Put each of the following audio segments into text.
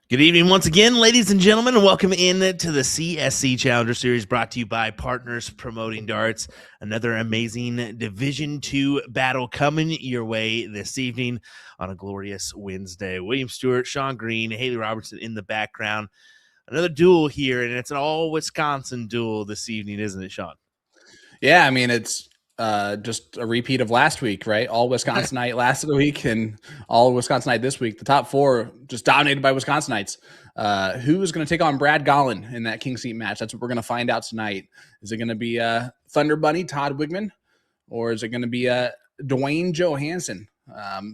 Good evening once again, ladies and gentlemen, and welcome in to the CSC Challenger Series brought to you by Partners Promoting Darts. Another amazing Division II battle coming your way this evening on a glorious Wednesday. William Stewart, Sean Green, Haley Robertson in the background. Another duel here, and it's an all-Wisconsin duel this evening, isn't it, Sean? Yeah, I mean, it's just a repeat of last week, right? All Wisconsinite last week and all Wisconsinite this week. The top four just dominated by Wisconsinites. Who is going to take on Brad Gollin in that King Seat match? That's what we're going to find out tonight. Is it going to be Thunder Bunny, Todd Wiegman, or is it going to be Duane Johannsen?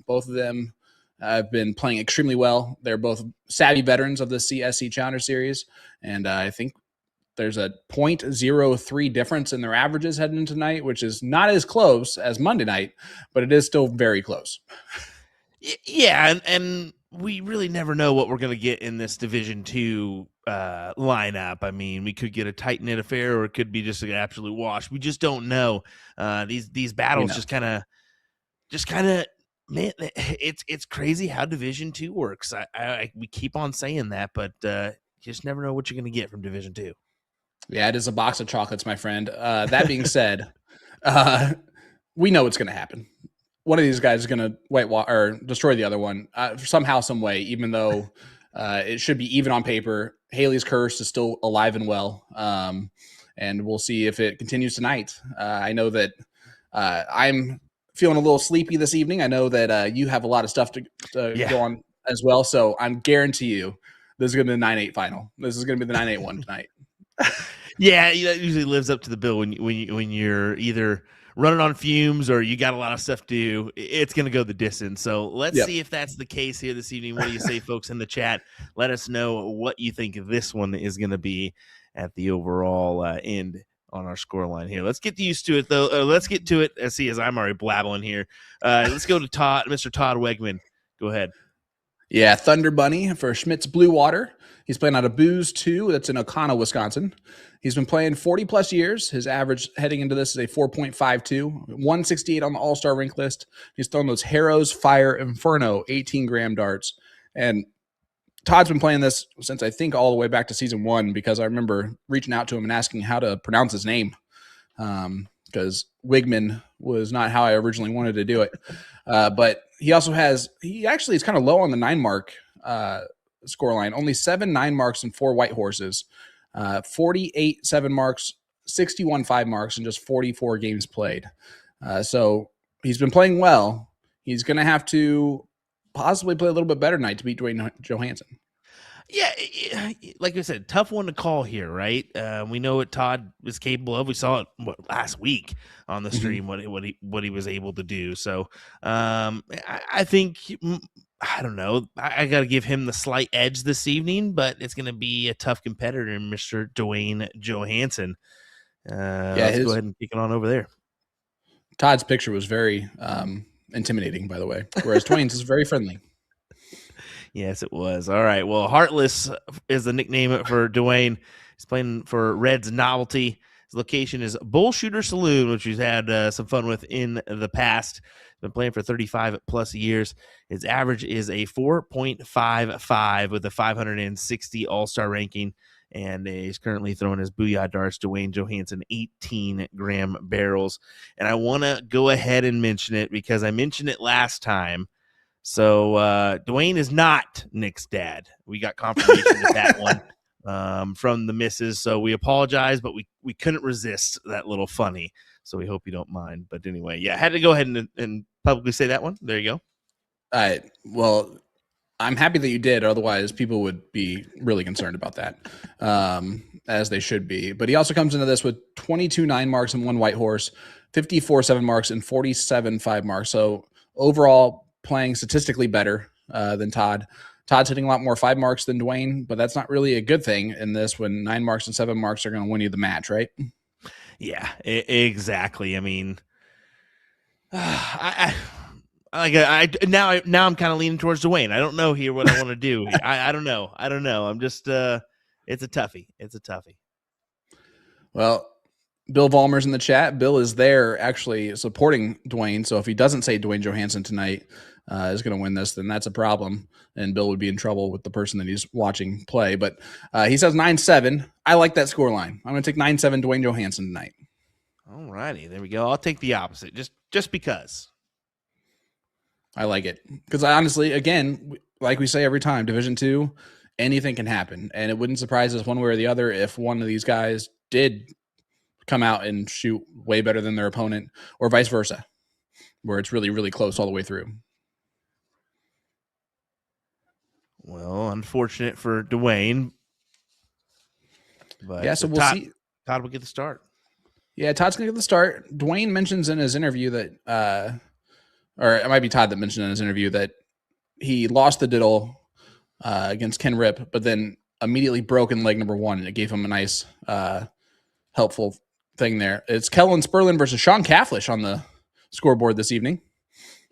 Both of them have been playing extremely well. They're both savvy veterans of the CSC Challenger Series, and I think there's a 0.03 difference in their averages heading into tonight, which is not as close as Monday night, but it is still very close. Yeah, and we really never know what we're going to get in this Division II lineup. I mean, we could get a tight-knit affair, or it could be just an absolute wash. We just don't know. These battles just kind of, man, it's crazy how Division II works. We keep on saying that, but you just never know what you're going to get from Division II. Yeah, it is a box of chocolates, my friend. That being said, we know what's going to happen. One of these guys is going to whitewash or destroy the other one somehow, some way, even though it should be even on paper. Haley's curse is still alive and well, and we'll see if it continues tonight. I know that I'm feeling a little sleepy this evening. I know that you have a lot of stuff to go on as well, so I'm guarantee you this is going to be the 9-8 final. This is going to be the 9-8 one tonight. Yeah, that usually lives up to the bill when you're either running on fumes or you got a lot of stuff to do. It's going to go the distance. So let's see if that's the case here this evening. What do you say, folks, in the chat? Let us know what you think this one is going to be at the overall end on our scoreline here. Let's get used to it, though. Let's get to it. As I'm already blabbling here. Let's go to Mr. Todd Wiegman. Go ahead. Yeah, Thunder Bunny for Schmitz Blue Water. He's playing out of Booze 2. That's in O'Connell, Wisconsin. He's been playing 40-plus years. His average heading into this is a 4.52, 168 on the All-Star rank list. He's thrown those Harrows Fire Inferno 18-gram darts. And Todd's been playing this since I think all the way back to season 1 because I remember reaching out to him and asking how to pronounce his name because Wiegman was not how I originally wanted to do it. But he actually is kind of low on the 9 mark scoreline. Only 7 9 marks and 4 white horses, 48 7 marks, 61 5 marks, and just 44 games played. So he's been playing well. He's going to have to possibly play a little bit better tonight to beat Duane Johannsen. Yeah, like I said, tough one to call here, right? We know what Todd is capable of. We saw it last week on the stream, what he was able to do. So I think, I don't know, I got to give him the slight edge this evening, but it's going to be a tough competitor in Mr. Duane Johannsen. Let's go ahead and kick it on over there. Todd's picture was very intimidating, by the way, whereas Duane's is very friendly. Yes, it was. All right. Well, Heartless is the nickname for Duane. He's playing for Red's Novelty. His location is Bullshooter Saloon, which he's had some fun with in the past. He's been playing for 35-plus years. His average is a 4.55 with a 560 All-Star ranking. And he's currently throwing his Booyah darts, Duane Johannsen, 18-gram barrels. And I want to go ahead and mention it because I mentioned it last time. So Duane is not Nick's dad. We got confirmation of that one from the missus. So we apologize, but we couldn't resist that little funny. So we hope you don't mind. But anyway, yeah, I had to go ahead and publicly say that one. There you go. Well, I'm happy that you did. Otherwise, people would be really concerned about that, as they should be. But he also comes into this with 22 9 marks and 1 white horse, 54 7 marks, and 47 5 marks. So overall, playing statistically better than Todd. Todd's hitting a lot more 5 marks than Duane, but that's not really a good thing in this when 9 marks and 7 marks are going to win you the match, right? Yeah, exactly. I mean, now I'm kind of leaning towards Duane. I don't know here what I want to do. I don't know. I'm just it's a toughie. Well, Bill Vollmer's in the chat. Bill is there actually supporting Duane. So if he doesn't say Duane Johannsen tonight, is going to win this, then that's a problem. And Bill would be in trouble with the person that he's watching play. But he says 9-7. I like that scoreline. I'm going to take 9-7 Duane Johannsen tonight. All righty. There we go. I'll take the opposite just because. I like it. Because honestly, again, like we say every time, Division II, anything can happen. And it wouldn't surprise us one way or the other if one of these guys did come out and shoot way better than their opponent, or vice versa, where it's really, really close all the way through. Well, unfortunate for Duane. But yeah, so we'll see. Todd will get the start. Yeah, Todd's going to get the start. Duane mentions in his interview that, or it might be Todd that mentioned in his interview that he lost the diddle against Ken Ripp, but then immediately broke in leg number 1, and it gave him a nice, helpful thing there. It's Kellen Sperlin versus Sean Cafflish on the scoreboard this evening.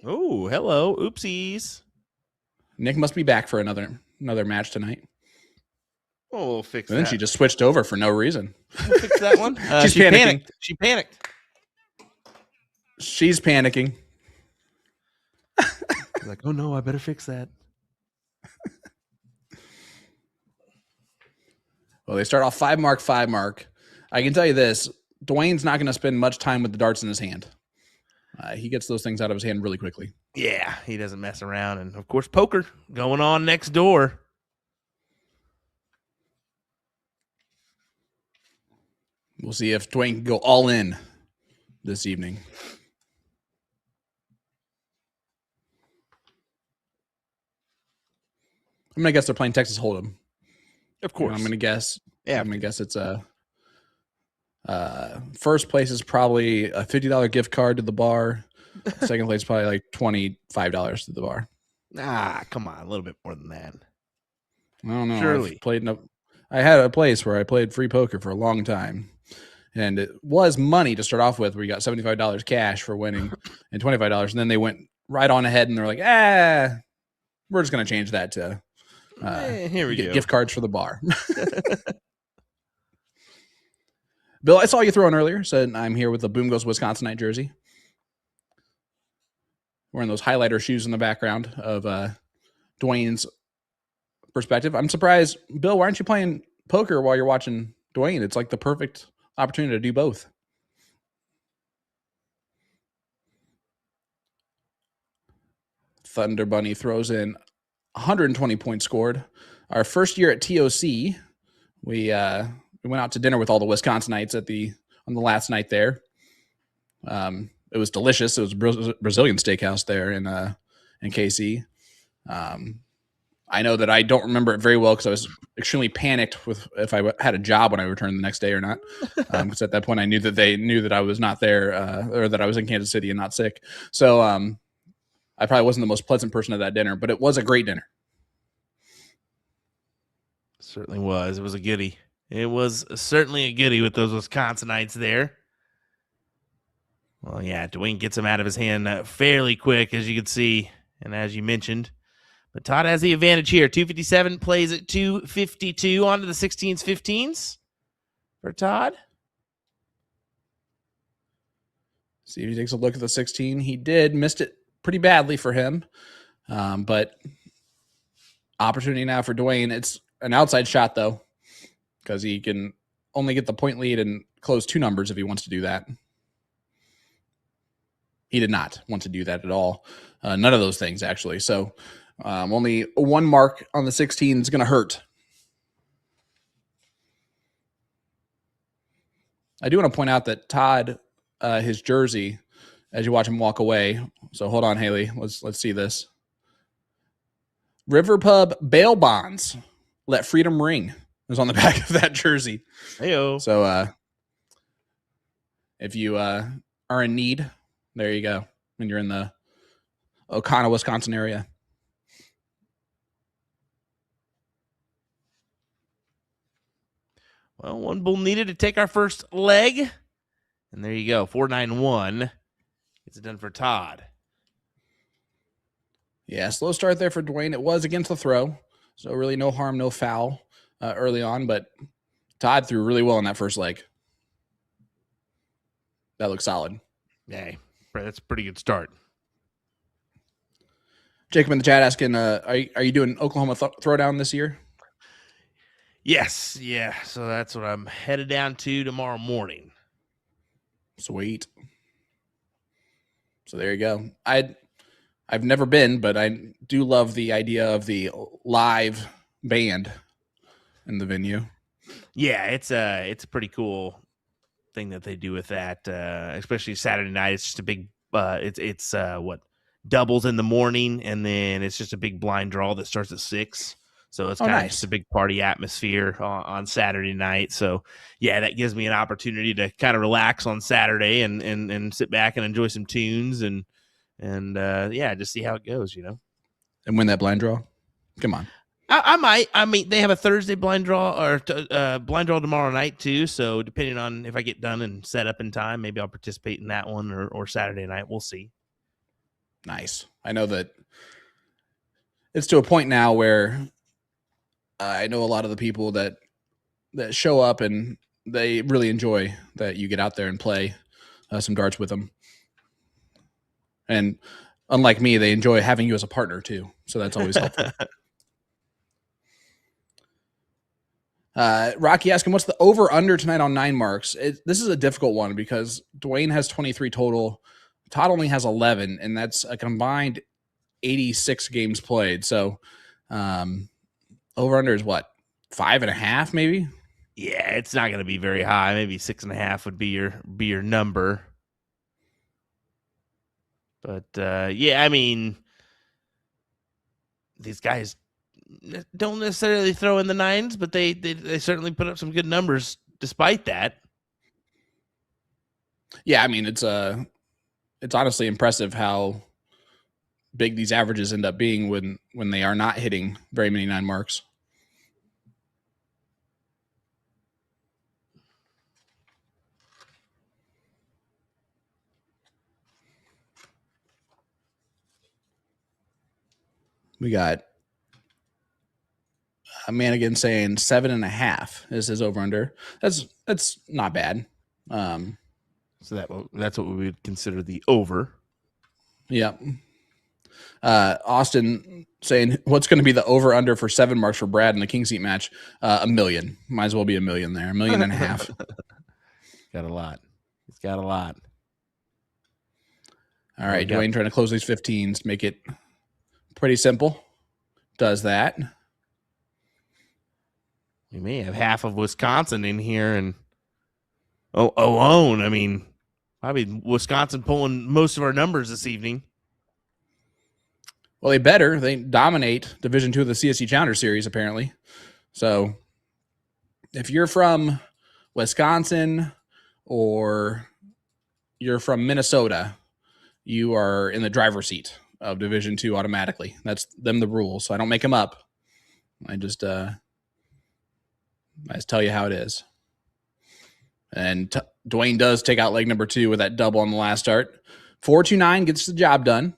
Oh, hello. Oopsies. Nick must be back for another match tonight. Oh, we'll fix and that. Then she just switched over for no reason. We'll fix that one. She's panicking. Panicked. She panicked. She's panicking. Like, oh no, I better fix that. Well, they start off 5 mark. I can tell you this. Duane's not going to spend much time with the darts in his hand. He gets those things out of his hand really quickly. Yeah, he doesn't mess around. And, of course, poker going on next door. We'll see if Duane can go all in this evening. I'm going to guess they're playing Texas Hold'em. Of course. I'm going to guess. Yeah. I'm going to guess it's first place is probably a $50 gift card to the bar. Second place is probably like $25 to the bar. Ah, come on. A little bit more than that. I don't know. Surely. I had a place where I played free poker for a long time. And it was money to start off with, where you got $75 cash for winning and $25. And then they went right on ahead and they're like, we're just going to change that to here we go. Gift cards for the bar. Bill, I saw you throwing earlier. Said I'm here with the Boom Goes Wisconsinite jersey. Wearing those highlighter shoes in the background of Duane's perspective. I'm surprised. Bill, why aren't you playing poker while you're watching Duane? It's like the perfect opportunity to do both. Thunder Bunny throws in 120 points scored. Our first year at TOC, we went out to dinner with all the Wisconsinites on the last night there. It was delicious. It was a Brazilian steakhouse there in KC. I know that I don't remember it very well because I was extremely panicked with if I had a job when I returned the next day or not. Because at that point I knew that they knew that I was not there or that I was in Kansas City and not sick. So I probably wasn't the most pleasant person at that dinner, but it was a great dinner. Certainly was. It was a goodie. It was certainly a goodie with those Wisconsinites there. Well, yeah, Duane gets him out of his hand fairly quick, as you can see, and as you mentioned. But Todd has the advantage here. 257 plays at 252 onto the 16s, 15s for Todd. See if he takes a look at the 16. He did. Missed it pretty badly for him. But opportunity now for Duane. It's an outside shot, though, because he can only get the point lead and close 2 numbers if he wants to do that. He did not want to do that at all. None of those things, actually. So only 1 mark on the 16 is going to hurt. I do want to point out that Todd, his jersey, as you watch him walk away. So hold on, Haley. Let's see this. River Pub bail bonds. Let freedom ring is on the back of that jersey. Heyo. So if you are in need, there you go. When you're in the O'Connell, Wisconsin area. Well, 1 bull needed to take our first leg. And there you go. 4-9-1. Gets it done for Todd. Yeah, slow start there for Duane. It was against the throw. So really no harm, no foul early on. But Todd threw really well in that first leg. That looks solid. Hey, that's a pretty good start. Jacob in the chat asking, are you doing Oklahoma Throwdown this year? Yes, yeah. So that's what I'm headed down to tomorrow morning. Sweet. So there you go. I've never been, but I do love the idea of the live band in the venue. Yeah, it's a pretty cool thing that they do with that, especially Saturday night. It's just a big it's what doubles in the morning, and then it's just a big blind draw that starts at 6. So it's kind of just a big party atmosphere on Saturday night. So yeah, that gives me an opportunity to kind of relax on Saturday and sit back and enjoy some tunes and yeah, just see how it goes, you know. And win that blind draw. Come on. I might. I mean, they have a Thursday blind draw or blind draw tomorrow night too. So depending on if I get done and set up in time, maybe I'll participate in that one or Saturday night. We'll see. Nice. I know that it's to a point now where I know a lot of the people that show up and they really enjoy that you get out there and play some darts with them. And unlike me, they enjoy having you as a partner too. So that's always helpful. Rocky asking, what's the over-under tonight on 9 marks? This is a difficult one because Duane has 23 total. Todd only has 11, and that's a combined 86 games played. So over-under is what, 5.5 maybe? Yeah, it's not going to be very high. Maybe 6.5 would be your number. But yeah, I mean, these guys don't necessarily throw in the 9s, but they certainly put up some good numbers despite that. Yeah, I mean, it's honestly impressive how big these averages end up being when they are not hitting very many 9 marks. We got a man again saying 7.5 is his over under. That's not bad. So that's what we would consider the over. Yeah. Austin saying, what's going to be the over under for 7 marks for Brad in the King Seat match? $1 million. Might as well be $1 million there. $1.5 million. Got a lot. It's got a lot. All right, Duane trying to close these 15s, make it pretty simple. Does that. We may have half of Wisconsin in here and alone. I mean, probably Wisconsin pulling most of our numbers this evening. Well, they better. They dominate Division II of the CSC Challenger Series, apparently. So if you're from Wisconsin or you're from Minnesota, you are in the driver's seat of Division II automatically. That's them the rules. So I don't make them up. I just tell you how it is. And Duane does take out leg number 2 with that double on the last start. 4-2-9 gets the job done.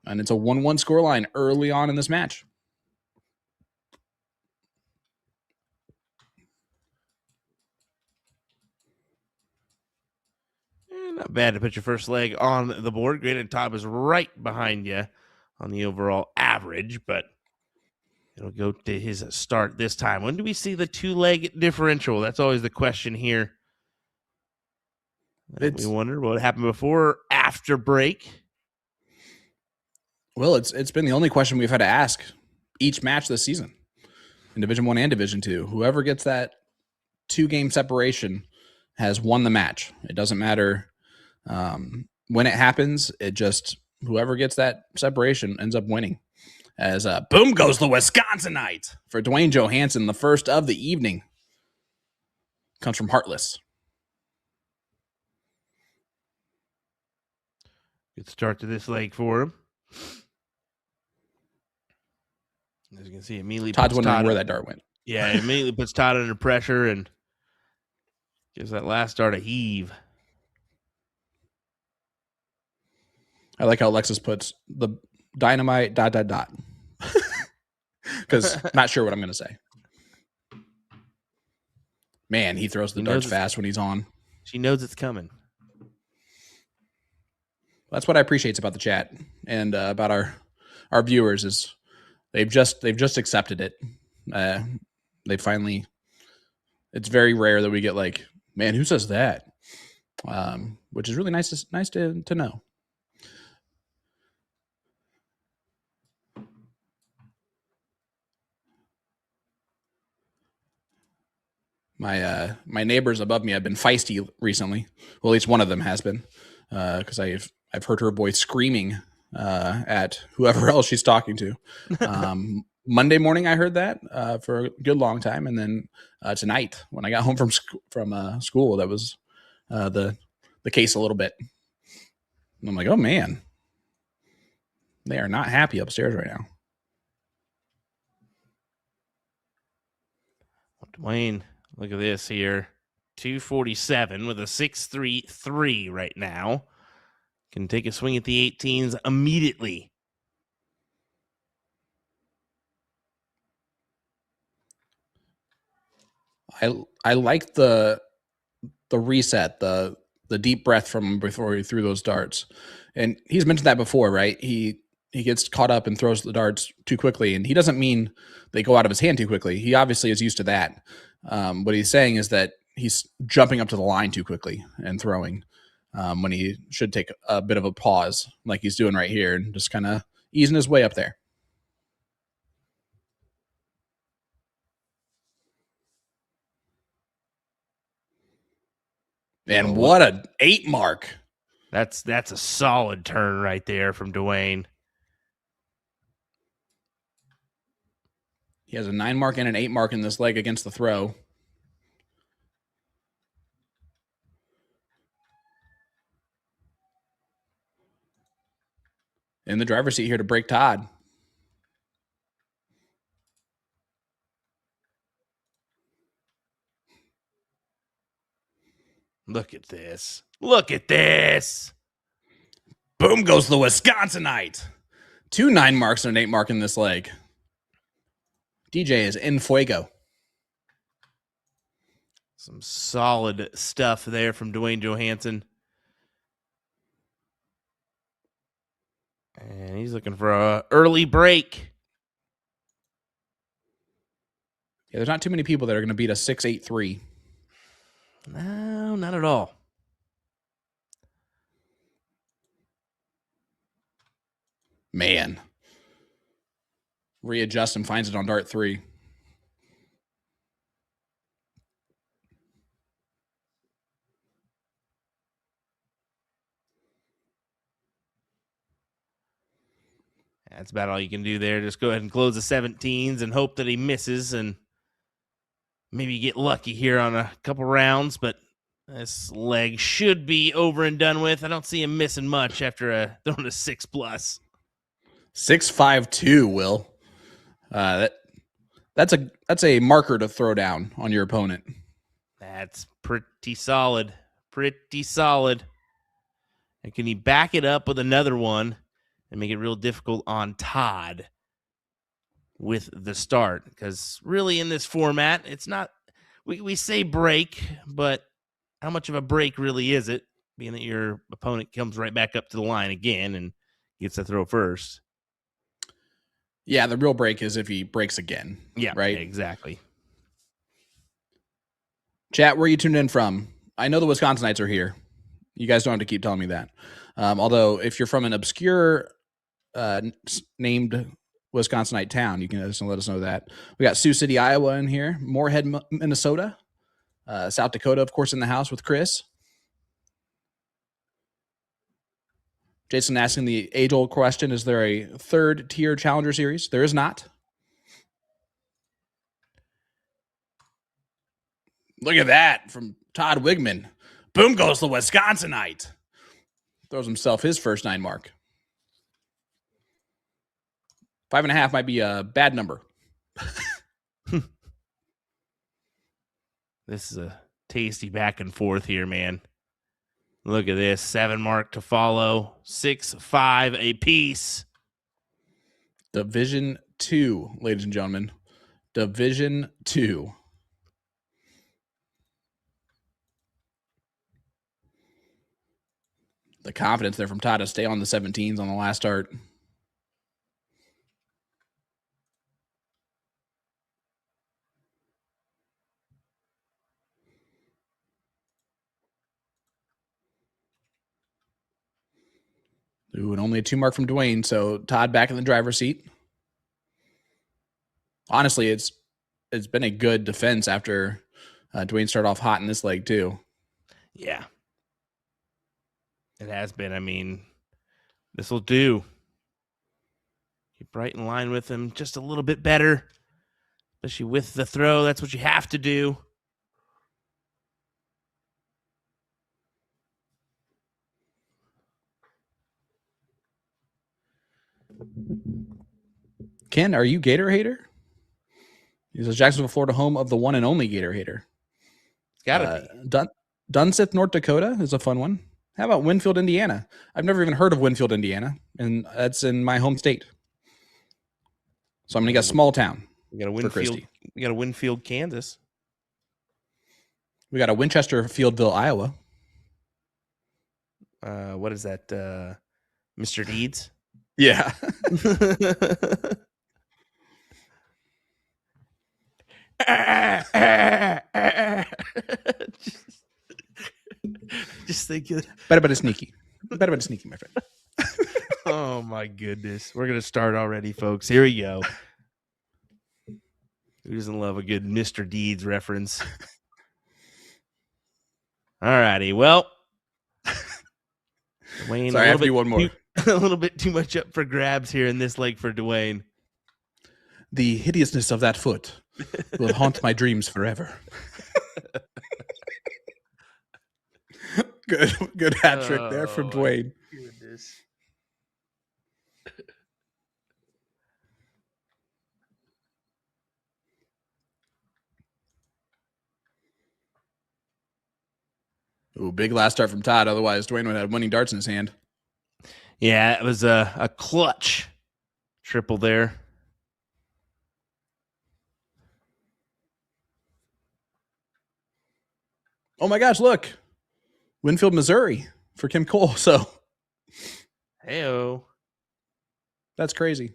And it's a 1-1 scoreline early on in this match. Not bad to put your first leg on the board. Granted, Todd was right behind you on the overall average, but it'll go to his start this time. When do we see the 2-leg differential? That's always the question here. We wonder what happened before or after break. Well, it's been the only question we've had to ask each match this season in Division I and Division II. Whoever gets that 2-game separation has won the match. It doesn't matter when it happens. It just whoever gets that separation ends up winning. As boom goes the Wisconsinite for Duane Johannsen, the first of the evening. Comes from Heartless. Good start to this leg for him. As you can see, immediately Todd's wondering where that dart went. Yeah, it immediately puts Todd under pressure and gives that last dart a heave. I like how Alexis puts the dynamite ... because not sure what I'm going to say. Man, he throws the darts fast when he's on. She knows it's coming. That's what I appreciate about the chat and about our our viewers is they've just accepted it. They finally. It's very rare that we get like, man, who says that? Which is really nice to know. My neighbors above me have been feisty recently. Well, at least one of them has been, because I've heard her voice screaming at whoever else she's talking to. Monday morning, I heard that for a good long time, and then tonight when I got home from school, that was the case a little bit. And I'm like, oh man, they are not happy upstairs right now. Duane, look at this here. 247 with a 6.33 right now. Can take a swing at the 18s immediately. I like the reset, the deep breath from him before he threw those darts. And he's mentioned that before, right? He gets caught up and throws the darts too quickly. And he doesn't mean they go out of his hand too quickly. He obviously is used to that. What he's saying is that he's jumping up to the line too quickly and throwing when he should take a bit of a pause like he's doing right here and just kind of easing his way up there. And what a 8 mark. That's a solid turn right there from Duane. He has a 9 mark and an 8 mark in this leg against the throw. In the driver's seat here to break Todd. Look at this. Look at this. Boom goes the Wisconsinite. 2 9 marks and an 8 mark in this leg. DJ is in fuego. Some solid stuff there from Duane Johannsen. And he's looking for an early break. Yeah, there's not too many people that are going to beat a 6.83. No, not at all. Man. Readjusts and finds it on dart 3. That's about all you can do there. Just go ahead and close the 17s and hope that he misses and maybe get lucky here on a couple rounds, but this leg should be over and done with. I don't see him missing much after throwing a 6+. 6.52, Will. That's a marker to throw down on your opponent. That's pretty solid. Pretty solid. And can he back it up with another one and make it real difficult on Todd with the start? Because really in this format, it's not, we say break, but how much of a break really is it, being that your opponent comes right back up to the line again and gets to throw first? Yeah, the real break is if he breaks again. Yeah, right? Exactly. Chat, where are you tuned in from? I know the Wisconsinites are here. You guys don't have to keep telling me that. Although, if you're from an obscure named Wisconsinite town, you can just let us know that. We got Sioux City, Iowa in here. Moorhead, Minnesota. South Dakota, of course, in the house with Chris. Jason asking the age-old question, is there a third-tier Challenger Series? There is not. Look at that from Todd Wiegman. Boom goes the Wisconsinite. Throws himself his first 9 mark. 5.5 might be a bad number. This is a tasty back and forth here, man. Look at this. 7 mark to follow. 6-5 apiece. Division 2, ladies and gentlemen. Division 2. The confidence there from Todd to stay on the 17s on the last start. Ooh, and only a 2 mark from Duane. So Todd back in the driver's seat. Honestly, it's been a good defense after Duane started off hot in this leg too. Yeah. It has been. I mean, this will do. Keep right in line with him just a little bit better, especially with the throw. That's what you have to do. Ken, are you Gator hater? He's a Jacksonville, Florida home of the one and only Gator hater. It's gotta be. Dunseth, North Dakota is a fun one. How about Winfield, Indiana? I've never even heard of Winfield, Indiana, and that's in my home state. So I'm going to guess small town. We got a Winfield. We got a Winfield, Kansas. We got a Winchester, Fieldville, Iowa. What is that? Mr. Deeds? Yeah. just think of better but sneaky. Better but sneaky, my friend. Oh my goodness. We're gonna start already, folks. Here we go. Who doesn't love a good Mr. Deeds reference? All righty. Well, Duane, sorry, I have to do one more. A little bit too much up for grabs here in this leg for Duane. The hideousness of that foot will haunt my dreams forever. Good hat trick there from Duane. Goodness. Ooh, big last start from Todd. Otherwise, Duane would have winning darts in his hand. Yeah, it was a clutch triple there. Oh my gosh, look. Winfield, Missouri for Kim Cole. So, heyo. That's crazy.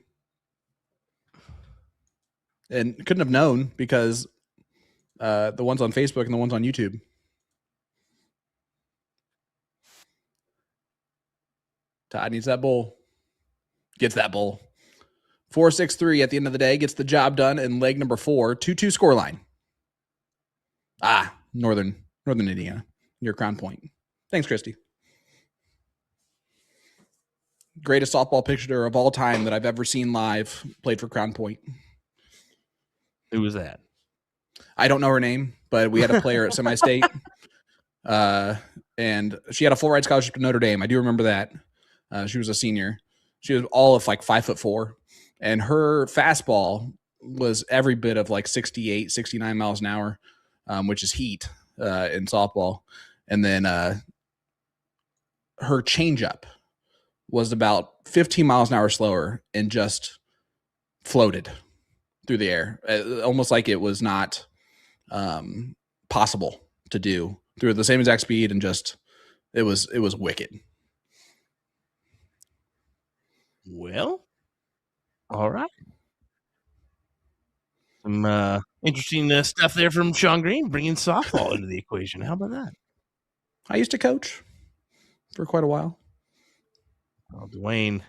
And couldn't have known because the ones on Facebook and the ones on YouTube. Todd needs that bowl. Gets that bowl. 4-6-3 at the end of the day. Gets the job done in leg number 4. 2-2 scoreline. Northern Indiana. Near Crown Point. Thanks, Christy. Greatest softball pitcher of all time that I've ever seen live. Played for Crown Point. Who was that? I don't know her name, but we had a player at semi-state. And she had a full ride scholarship to Notre Dame. I do remember that. She was a senior. She was all of like 5'4", and her fastball was every bit of like 68, 69 miles an hour, which is heat in softball. And then her changeup was about 15 miles an hour slower and just floated through the air, almost like it was not possible to do through the same exact speed, and just it was wicked. Well, all right. Some interesting stuff there from Sean Green, bringing softball into the equation. How about that? I used to coach for quite a while. Oh, Duane,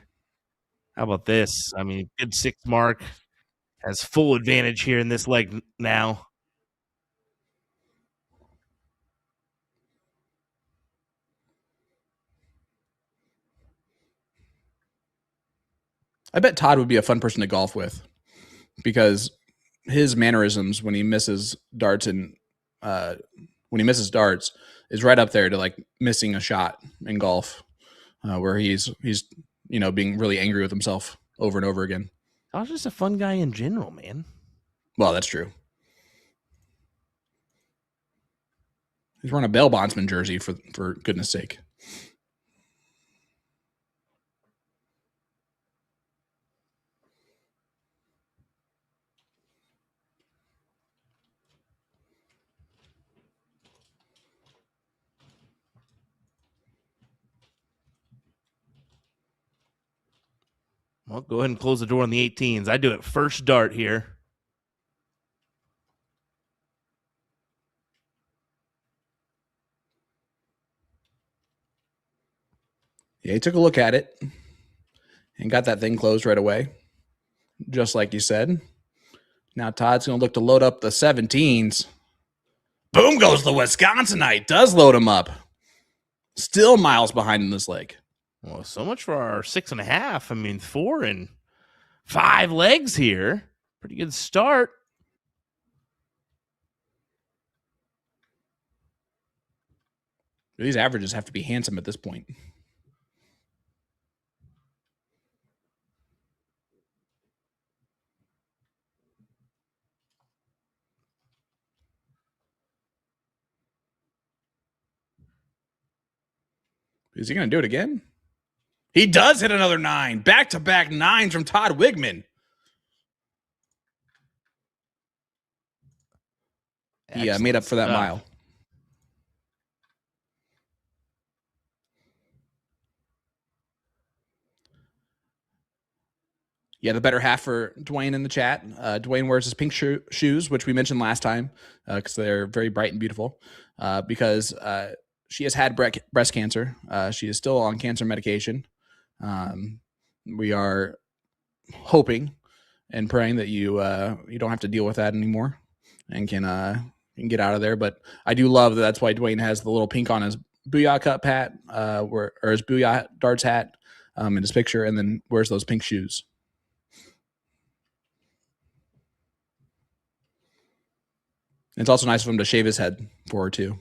how about this? I mean, good 6 mark, has full advantage here in this leg now. I bet Todd would be a fun person to golf with, because his mannerisms when he misses darts and is right up there to like missing a shot in golf, where he's being really angry with himself over and over again. I was just a fun guy in general, man. Well, that's true. He's wearing a bail bondsman jersey for goodness sake. Well, go ahead and close the door on the 18s. I do it first dart here. Yeah, he took a look at it. and got that thing closed right away, just like you said. Now Todd's going to look to load up the 17s. Boom goes the Wisconsinite. Does load him up. Still miles behind in this leg. Well, so much for our 6.5. I mean, 4 and 5 legs here. Pretty good start. These averages have to be handsome at this point. Is he going to do it again? He does hit another 9. Back-to-back 9s from Todd Wiegman. He made up for that mile. Yeah, the better half for Duane in the chat. Duane wears his pink shoes, which we mentioned last time because they're very bright and beautiful. Because she has had breast cancer. She is still on cancer medication. We are hoping and praying that you don't have to deal with that anymore and can get out of there. But I do love that. That's why Duane has the little pink on his Booyah Cup hat, or his Booyah Darts hat in his picture, and then wears those pink shoes. It's also nice of him to shave his head for her, too.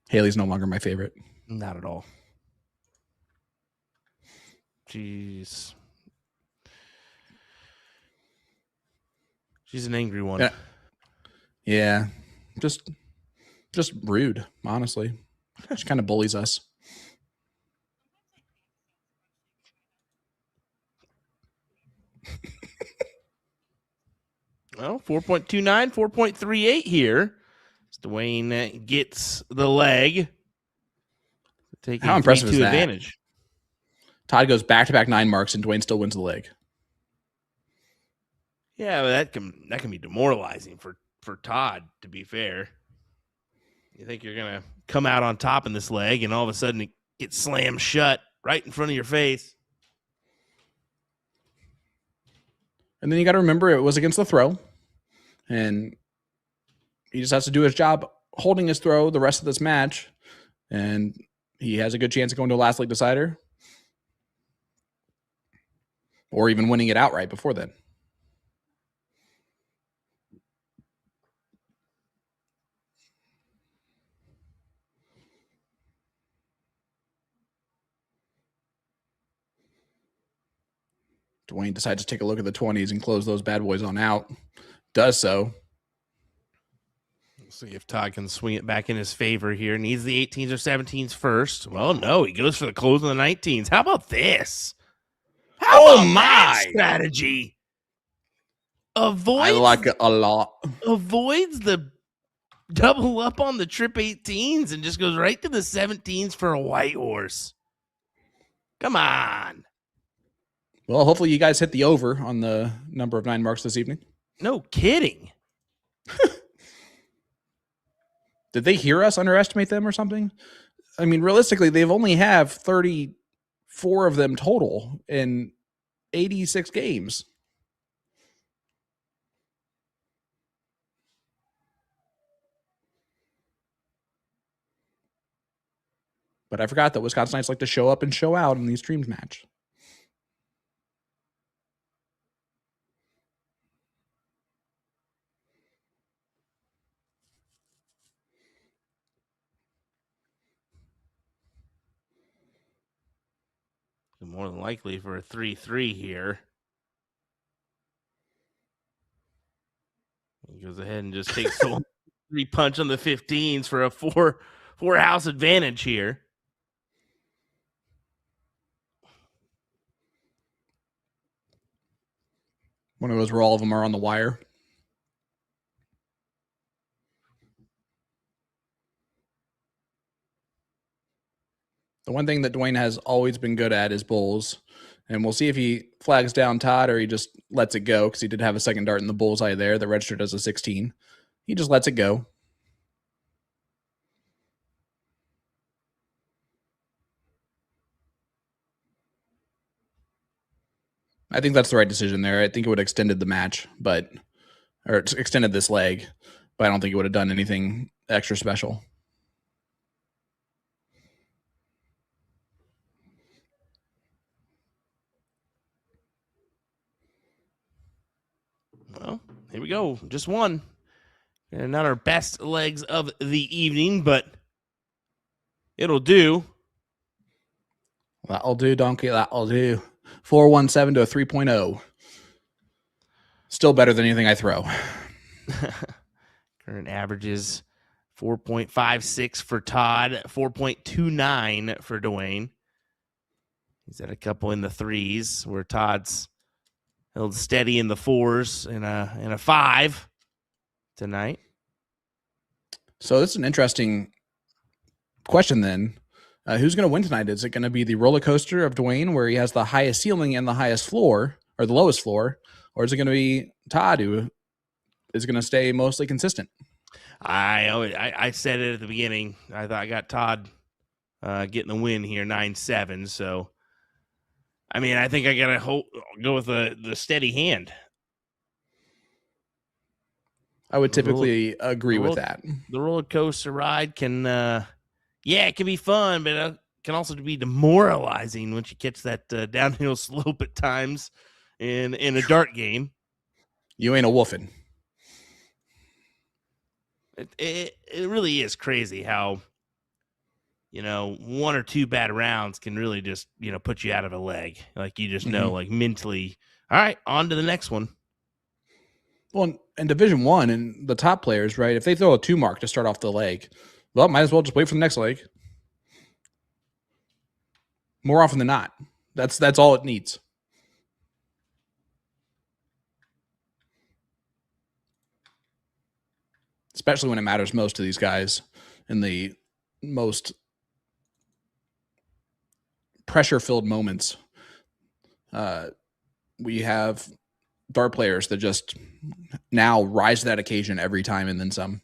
Haley's no longer my favorite. Not at all. Jeez. She's an angry one. Yeah. Just rude, honestly. She kind of bullies us. Well, 4.29, 4.38 here. Duane gets the leg. How impressive is that? Advantage. Todd goes back-to-back 9 marks, and Duane still wins the leg. Yeah, but that can be demoralizing for Todd, to be fair. You think you're going to come out on top in this leg, and all of a sudden it gets slammed shut right in front of your face. And then you got to remember it was against the throw, and he just has to do his job holding his throw the rest of this match, and he has a good chance of going to a last leg decider or even winning it outright before then. Duane decides to take a look at the 20s and close those bad boys on out. Does so. We'll see if Todd can swing it back in his favor here. Needs the 18s or 17s first. Well, no, he goes for the close on the 19s. How about this? How about that strategy? I like it a lot. Avoids the double up on the trip 18s and just goes right to the 17s for a white horse. Come on. Well, hopefully you guys hit the over on the number of 9 marks this evening. No kidding. Did they hear us underestimate them or something? I mean, realistically, they've only have 34 of them total in 86 games. But I forgot that Wisconsinites like to show up and show out in these streams match. More than likely for a 3-3 here. He goes ahead and just takes the 3 punch on the 15s for a 4 house advantage here. One of those where all of them are on the wire. The one thing that Duane has always been good at is bulls. And we'll see if he flags down Todd or he just lets it go because he did have a second dart in the bullseye there that registered as a 16. He just lets it go. I think that's the right decision there. I think it would have extended the match, or extended this leg, but I don't think it would have done anything extra special. Well, here we go. Just one. And not our best legs of the evening, but it'll do. That'll do, donkey. That'll do. 417 to a 3.0. Still better than anything I throw. Current averages 4.56 for Todd, 4.29 for Duane. He's at a couple in the threes where Todd's held steady in the fours and a 5 tonight. So this is an interesting question then. Who's going to win tonight? Is it going to be the roller coaster of Duane where he has the highest ceiling and the highest floor, or the lowest floor? Or is it going to be Todd who is going to stay mostly consistent? I said it at the beginning. I thought I got Todd getting the win here, 9-7. So, I mean, I think I got to go with the steady hand. I would typically agree with that. The roller coaster ride can, it can be fun, but it can also be demoralizing once you catch that downhill slope at times in a dart game. You ain't a wolfing. It really is crazy how, one or two bad rounds can really just, put you out of a leg. Like you just know, like mentally, all right, on to the next one. Well, in Division I, and the top players, right, if they throw a 2 mark to start off the leg, well, might as well just wait for the next leg. More often than not. That's all it needs. Especially when it matters most to these guys in the most pressure-filled moments. We have dart players that just now rise to that occasion every time and then some.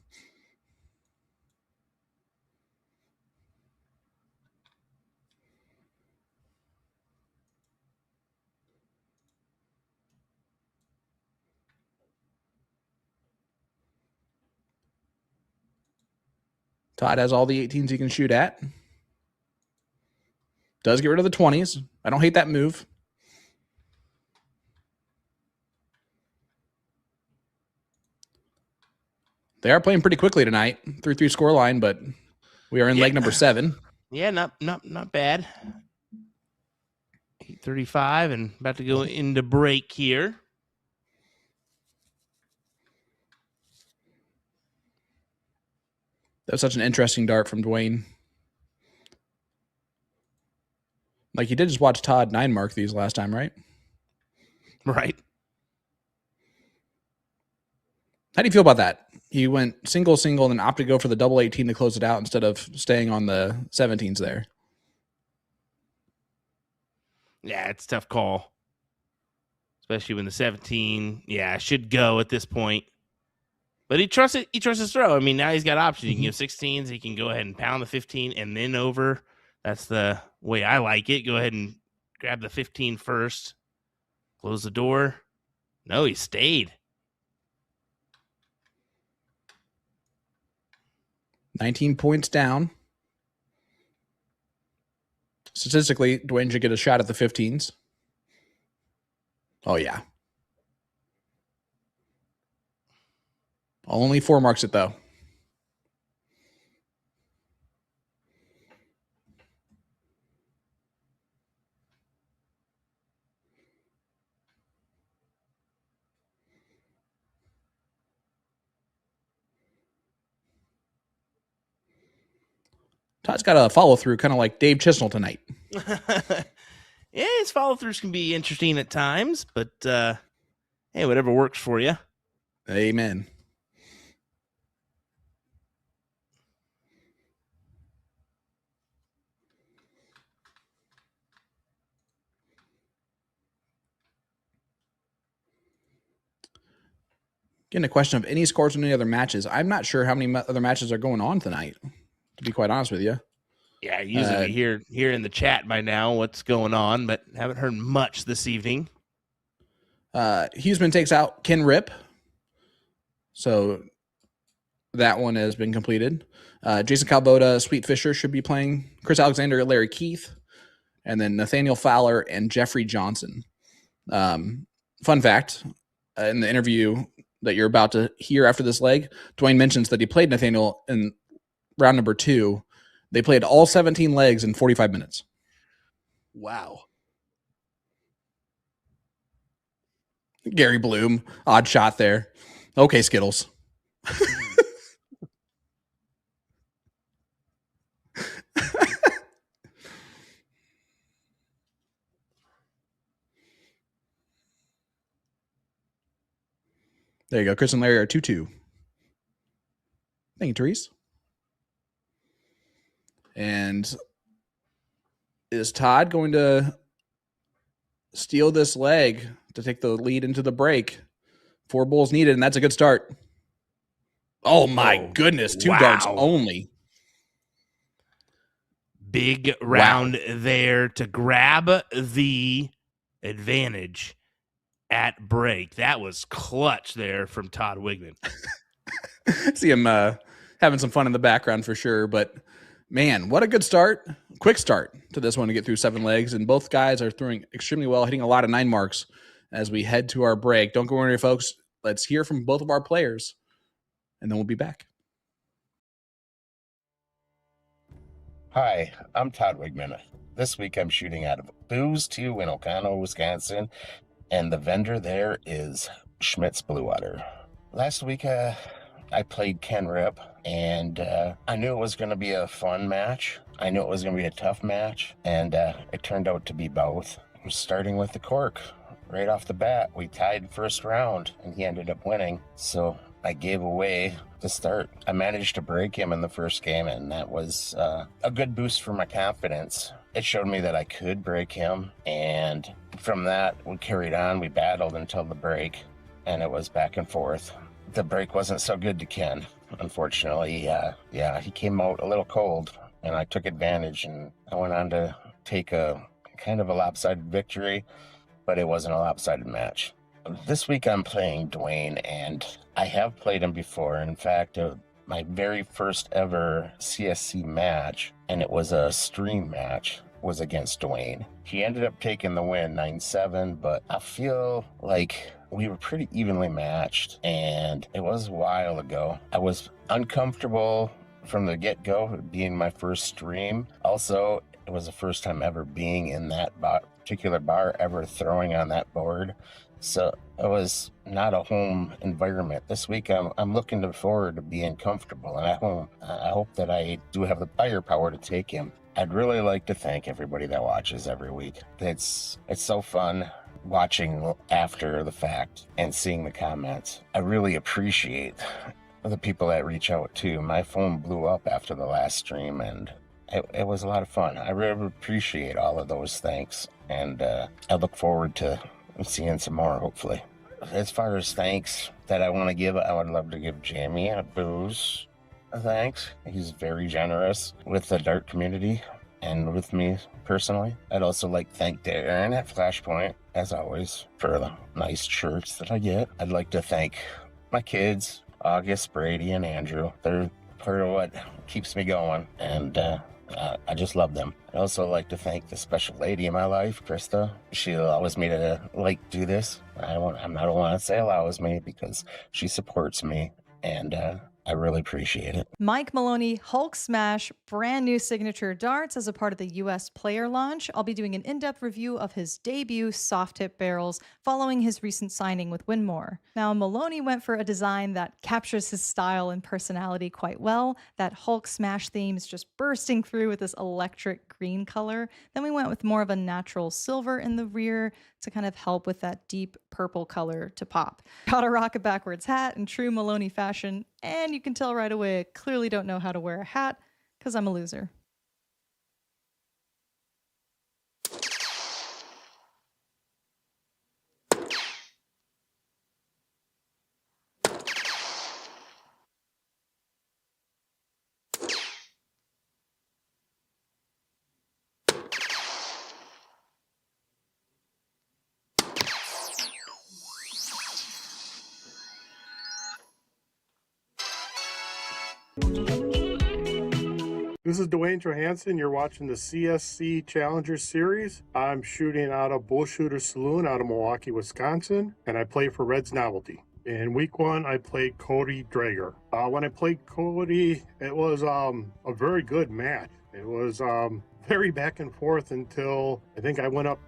Todd has all the 18s he can shoot at. Does get rid of the 20s. I don't hate that move. They are playing pretty quickly tonight. 3-3 score line, but we are in leg number 7. Yeah, not bad. 8:35 and about to go into break here. That was such an interesting dart from Duane. Like, you did just watch Todd 9 mark these last time, right? Right. How do you feel about that? He went single, and then opted to go for the double 18 to close it out instead of staying on the 17s there. Yeah, it's a tough call. Especially when the 17, should go at this point. But he trusts it. He trusts his throw. I mean, now he's got options. He can give 16s. He can go ahead and pound the 15 and then over. That's the way I like it. Go ahead and grab the 15 first. Close the door. No, he stayed. 19 points down. Statistically, Duane should get a shot at the 15s. Oh, yeah. Only 4 marks it, though. Todd's got a follow-through, kind of like Dave Chisnell tonight. Yeah, his follow-throughs can be interesting at times, but hey, whatever works for you. Amen. Getting a question of any scores in any other matches. I'm not sure how many other matches are going on tonight, to be quite honest with you. Yeah, usually we hear in the chat by now what's going on, but haven't heard much this evening. Huseman takes out Ken Rip. So that one has been completed. Jason Calboda, Sweet Fisher should be playing. Chris Alexander, Larry Keith, and then Nathaniel Fowler and Jeffrey Johnson. Fun fact, in the interview that you're about to hear after this leg, Duane mentions that he played Nathaniel in round number 2. They played all 17 legs in 45 minutes. Wow. Gary Bloom, odd shot there. Okay, Skittles. There you go. Chris and Larry are 2-2. Thank you, Therese. And is Todd going to steal this leg to take the lead into the break? 4 bulls needed, and that's a good start. Oh, my goodness. 2 darts only. Big round there to grab the advantage at break. That was clutch there from Todd Wiegman. See him having some fun in the background for sure. But, man, what a good start. Quick start to this one to get through 7 legs. And both guys are throwing extremely well, hitting a lot of 9 marks as we head to our break. Don't go anywhere, folks. Let's hear from both of our players, and then we'll be back. Hi, I'm Todd Wiegman. This week I'm shooting out of Booze 2 in O'Connell, Wisconsin, and the vendor there is Schmidt's Blue Water. Last week I played Ken Rip, and I knew it was going to be a fun match. I knew it was going to be a tough match, and it turned out to be both. Starting with the cork, right off the bat, we tied first round, and he ended up winning, so I gave away the start. I managed to break him in the first game, and that was a good boost for my confidence. It showed me that I could break him, and from that, we carried on. We battled until the break, and it was back and forth. The break wasn't so good to Ken, unfortunately. He came out a little cold, and I took advantage, and I went on to take a kind of a lopsided victory, but it wasn't a lopsided match. This week I'm playing Duane, and I have played him before. In fact, my very first ever CSC match, and it was a stream match, was against Duane. He ended up taking the win 9-7, but I feel like we were pretty evenly matched, and it was a while ago. I was uncomfortable from the get-go, being my first stream. Also, it was the first time ever being in that particular bar, ever throwing on that board. So it was not a home environment. This week, I'm looking forward to being comfortable and at home. I hope that I do have the firepower to take him. I'd really like to thank everybody that watches every week. It's so fun watching after the fact and seeing the comments. I really appreciate the people that reach out too. My phone blew up after the last stream, and it was a lot of fun. I really appreciate all of those thanks, and I look forward to seeing some more, hopefully. As far as thanks that I want to give, I would love to give Jamie at Booze a thanks. He's very generous with the dart community and with me personally. I'd also like to thank Darren at Flashpoint, as always, for the nice shirts that I get. I'd like to thank my kids, August, Brady, and Andrew. They're part of what keeps me going, and I just love them. I'd also like to thank the special lady in my life, Krista. She allows me to do this. I'm not want to say allows me, because she supports me, and I really appreciate it. Mike Maloney Hulk Smash brand new signature darts as a part of the US player launch. I'll be doing an in-depth review of his debut soft tip barrels following his recent signing with Winmore. Now, Maloney went for a design that captures his style and personality quite well. That Hulk Smash theme is just bursting through with this electric green color. Then we went with more of a natural silver in the rear to kind of help with that deep purple color to pop. Got a rock a backwards hat in true Maloney fashion, and you can tell right away I clearly don't know how to wear a hat because I'm a loser. This is Duane Johannsen. You're watching the CSC Challenger Series. I'm shooting out of Bull Shooter Saloon out of Milwaukee, Wisconsin, and I play for Reds Novelty. In week 1, I played Cody Drager. When I played Cody, it was a very good match. It was very back and forth until I think I went up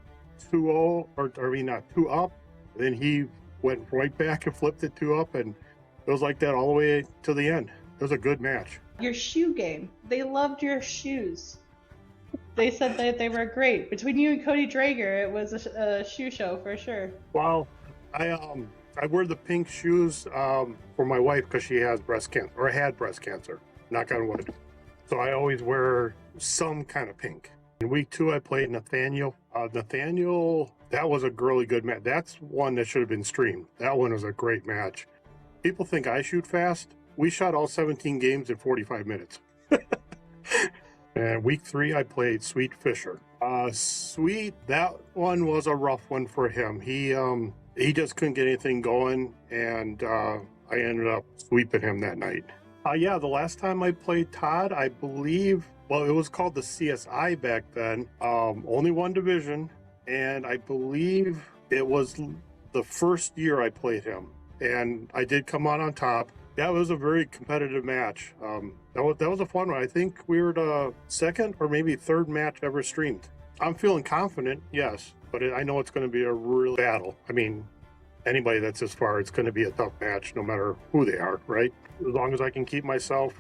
2-0, not 2 up. Then he went right back and flipped it 2 up, and it was like that all the way to the end. It was a good match. Your shoe game. They loved your shoes. They said that they were great. Between you and Cody Drager, it was a shoe show for sure. Well, I wear the pink shoes for my wife because she has breast cancer, or had breast cancer, knock on wood. So I always wear some kind of pink. In week 2, I played Nathaniel. Nathaniel, that was a really good match. That's one that should have been streamed. That one was a great match. People think I shoot fast. We shot all 17 games in 45 minutes. And week 3, I played Sweet Fisher. Sweet, that one was a rough one for him. He just couldn't get anything going, and I ended up sweeping him that night. The last time I played Todd, I believe, well, it was called the CSI back then. Only one division, and I believe it was the first year I played him, and I did come out on top. Yeah, it was a very competitive match. That was a fun one. I think we were the second or maybe third match ever streamed. I'm feeling confident, yes, but I know it's going to be a real battle. I mean, anybody that's this far, it's going to be a tough match no matter who they are, right? As long as I can keep myself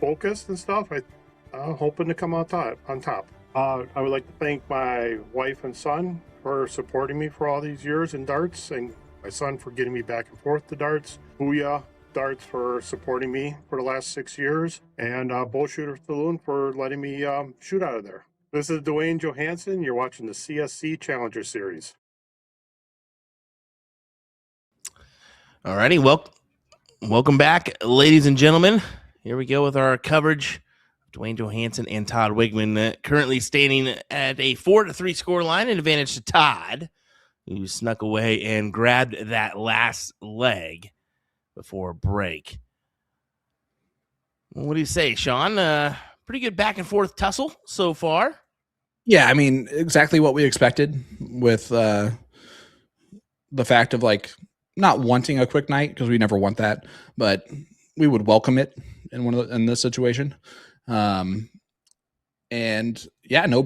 focused and stuff, I'm hoping to come out on top. I would like to thank my wife and son for supporting me for all these years in darts, and my son for getting me back and forth to darts. Booyah Darts for supporting me for the last 6 years, and Bull Shooter Saloon for letting me shoot out of there. This is Duane Johannsen. You're watching the CSC Challenger Series. Alrighty, welcome back, ladies and gentlemen. Here we go with our coverage of Duane Johannsen and Todd Wiegman, currently standing at a 4-3 score line, an advantage to Todd, who snuck away and grabbed that last leg before break. What do you say, Sean? Pretty good back and forth tussle so far. Yeah, I mean, exactly what we expected with the fact of like not wanting a quick night, because we never want that, but we would welcome it in this situation. And yeah,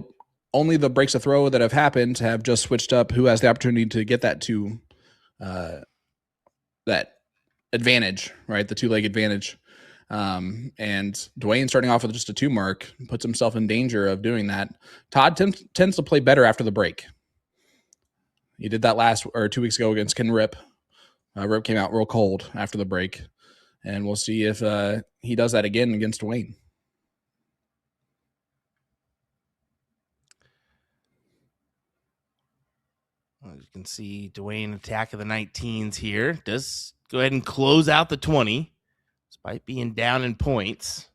only the breaks of throw that have happened have just switched up who has the opportunity to get that that advantage, right? The 2-leg advantage. And Duane starting off with just a 2 mark puts himself in danger of doing that. Todd tends to play better after the break. He did that 2 weeks ago against Ken Rip. Rip came out real cold after the break, and we'll see if he does that again against Duane. Well, you can see Duane attack of the 19s here. Does go ahead and close out the 20, despite being down in points.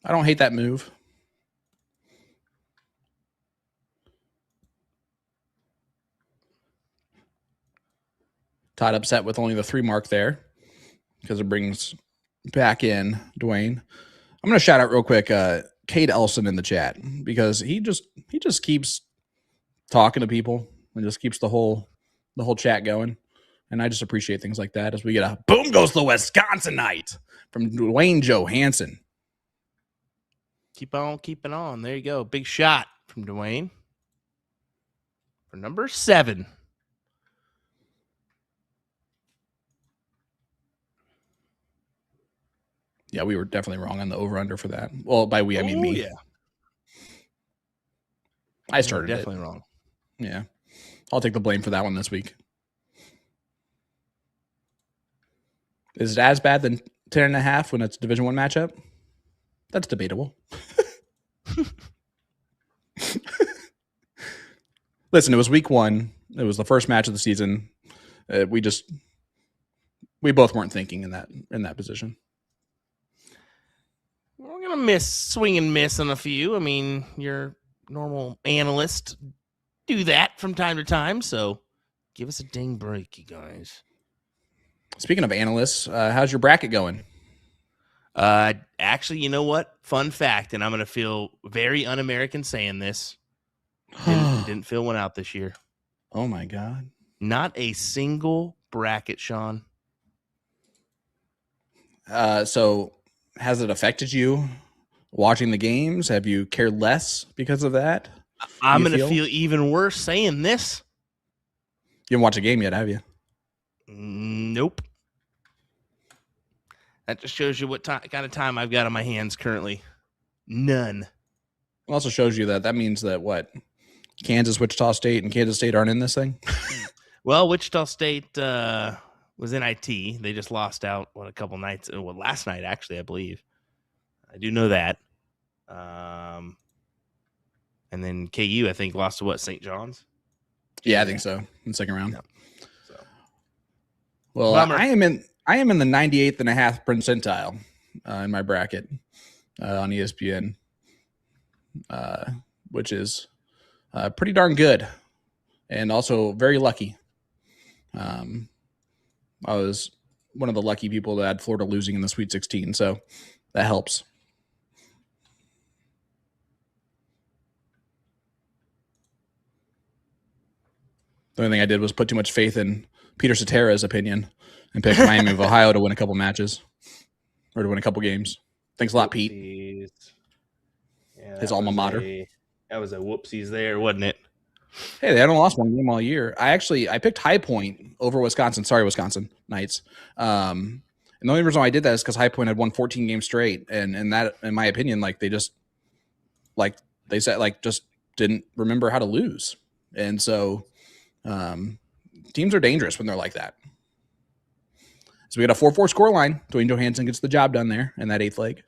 I don't hate that move. Todd upset with only the 3 mark there because it brings back in Duane. I'm going to shout out real quick Cade Elson in the chat, because he just keeps talking to people and just keeps the whole chat going. And I just appreciate things like that as we get a boom goes the Wisconsinite from Duane Johannsen. Keep on keeping on. There you go. Big shot from Duane for number 7. Yeah, we were definitely wrong on the over-under for that. Well, by we, I mean me. Yeah. I started definitely wrong. Yeah. I'll take the blame for that one this week. Is it as bad than 10.5 when it's a Division I matchup? That's debatable. Listen, it was week 1. It was the first match of the season. We both weren't thinking in that position. We're going to swing and miss on a few. I mean, your normal analyst do that from time to time, so give us a dang break, you guys. Speaking of analysts, how's your bracket going? Actually, you know what? Fun fact, and I'm going to feel very un-American saying this. Didn't fill one out this year. Oh my God. Not a single bracket, Sean. So has it affected you watching the games? Have you cared less because of that? I'm going to feel even worse saying this. You haven't watched a game yet, have you? Nope. That just shows you what kind of time I've got on my hands currently. None. It also shows you that means that what? Kansas, Wichita State, and Kansas State aren't in this thing? Well, Wichita State was in IT. They just lost out a couple nights. Well, last night, actually, I believe. I do know that. And then KU, I think, lost to what, St. John's? Yeah, I think so. In the second round. Yep. So, well, bummer. I am in the 98th and a half percentile in my bracket on ESPN, which is pretty darn good and also very lucky. I was one of the lucky people that had Florida losing in the Sweet 16, so that helps. The only thing I did was put too much faith in Peter Cetera's opinion and pick Miami of Ohio to win a couple matches or to win a couple games. Thanks a lot, Pete. Yeah, his alma mater. That was a whoopsies there, wasn't it? Hey, they hadn't lost one game all year. I picked High Point over Wisconsin. Sorry, Wisconsin Knights. And the only reason why I did that is because High Point had won 14 games straight, and that, in my opinion, just didn't remember how to lose, and so teams are dangerous when they're like that. So we got a 4-4 score line. Duane Johannsen gets the job done there in that eighth leg.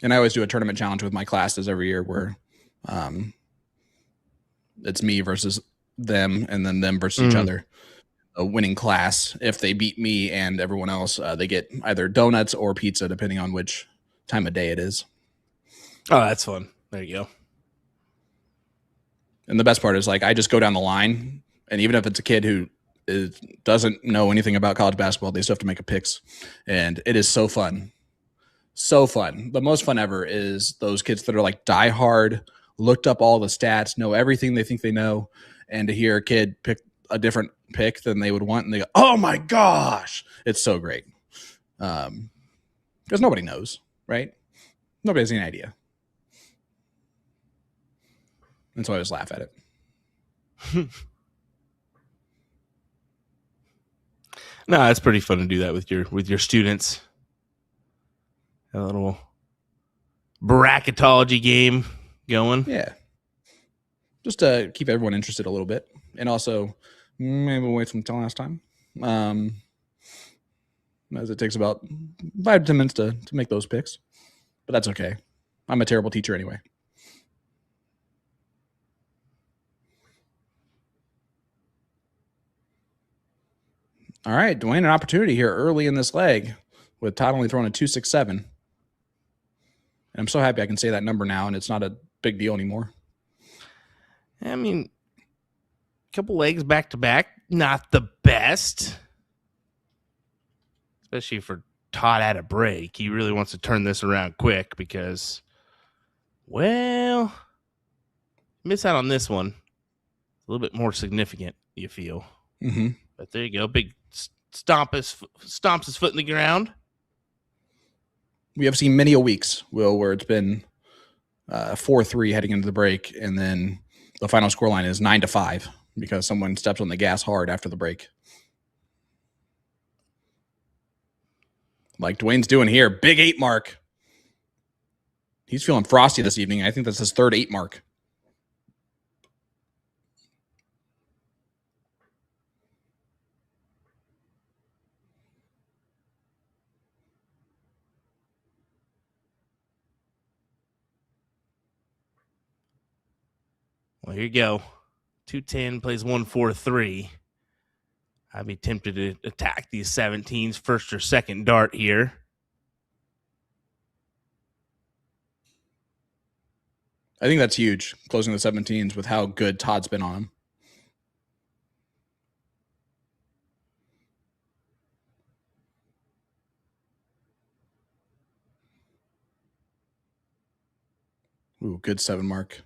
And I always do a tournament challenge with my classes every year where it's me versus them and then them versus each other. A winning class, if they beat me and everyone else, they get either donuts or pizza, depending on which time of day it is. Oh, that's fun. There you go. And the best part is, I just go down the line, and even if it's a kid who doesn't know anything about college basketball, they still have to make a picks. And it is so fun. So fun. The most fun ever is those kids that are diehard, looked up all the stats, know everything they think they know, and to hear a kid pick a different pick than they would want, and they go, "Oh my gosh!" It's so great. Because nobody knows, right? Nobody has any idea. And so I just laugh at it. No, it's pretty fun to do that with your students. A little bracketology game going. Yeah. Just to keep everyone interested a little bit. And also, maybe wait from last time. As it takes about 5 to 10 minutes to make those picks. But that's okay. I'm a terrible teacher anyway. All right, Duane, an opportunity here early in this leg with Todd only throwing a 2.67. And I'm so happy I can say that number now, and it's not a big deal anymore. I mean, a couple legs back to back, not the best. Especially for Todd at a break. He really wants to turn this around quick because, well, miss out on this one. A little bit more significant, you feel. Mm-hmm. But there you go. Big stomps his foot in the ground. We have seen many a weeks, Will, where it's been 4-3 heading into the break, and then the final scoreline is 9-5 because someone steps on the gas hard after the break. Like Duane's doing here. Big 8 mark. He's feeling frosty this evening. I think that's his third 8 mark. Well, here you go. 210 plays 1-4-3. I'd be tempted to attack these 17s first or second dart here. I think that's huge, closing the 17s with how good Todd's been on him. Ooh, good 7 mark.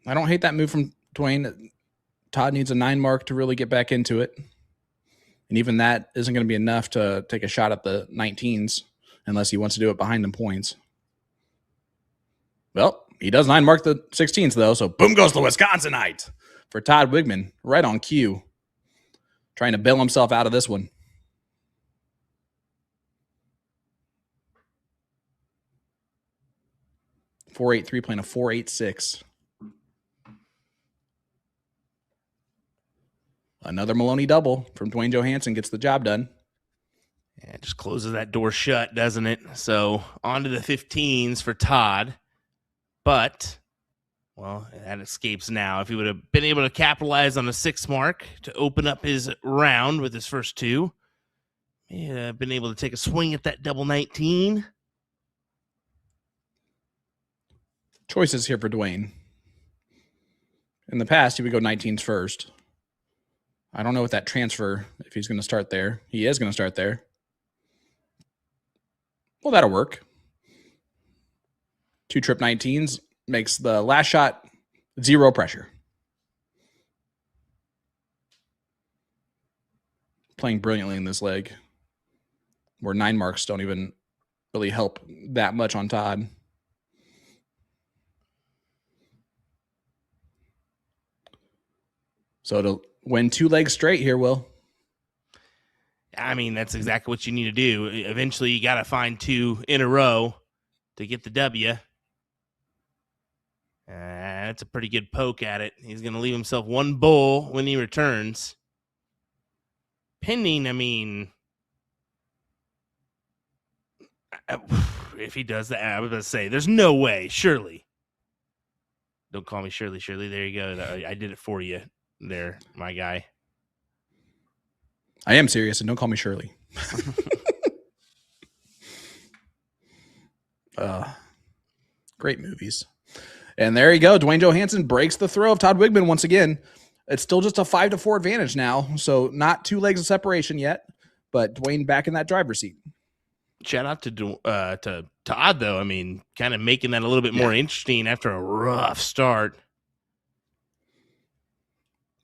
I don't hate that move from Duane. Todd needs a 9 mark to really get back into it. And even that isn't going to be enough to take a shot at the 19s unless he wants to do it behind them points. Well, he does 9 mark the 16s, though, so boom goes the Wisconsinite for Todd Wiegman, right on cue, trying to bail himself out of this one. .483 playing a .486. Another Maloney double from Duane Johannsen gets the job done. Yeah, it just closes that door shut, doesn't it? So on to the 15s for Todd. But, well, that escapes now. If he would have been able to capitalize on a 6 mark to open up his round with his first 2, he would have been able to take a swing at that double 19. Choices here for Duane. In the past, he would go 19s first. I don't know what that transfer, if he's going to start there. He is going to start there. Well, that'll work. 2 trip 19s makes the last shot 0 pressure. Playing brilliantly in this leg, where 9 marks don't even really help that much on Todd. So to win 2 legs straight here, Will. I mean, that's exactly what you need to do. Eventually, you got to find 2 in a row to get the W. That's a pretty good poke at it. He's going to leave himself 1 bull when he returns. Pending, I mean, if he does that, I was going to say, there's no way, Shirley. Don't call me Shirley. There you go. I did it for you there, my guy. I am serious, and don't call me Shirley. Great movies. And there you go. Duane Johannsen breaks the throw of Todd Wiegman once again. It's still just a 5-4 advantage now, so not 2 legs of separation yet, but Duane back in that driver's seat. Shout out to Todd, though. I mean, kind of making that a little bit more interesting after a rough start.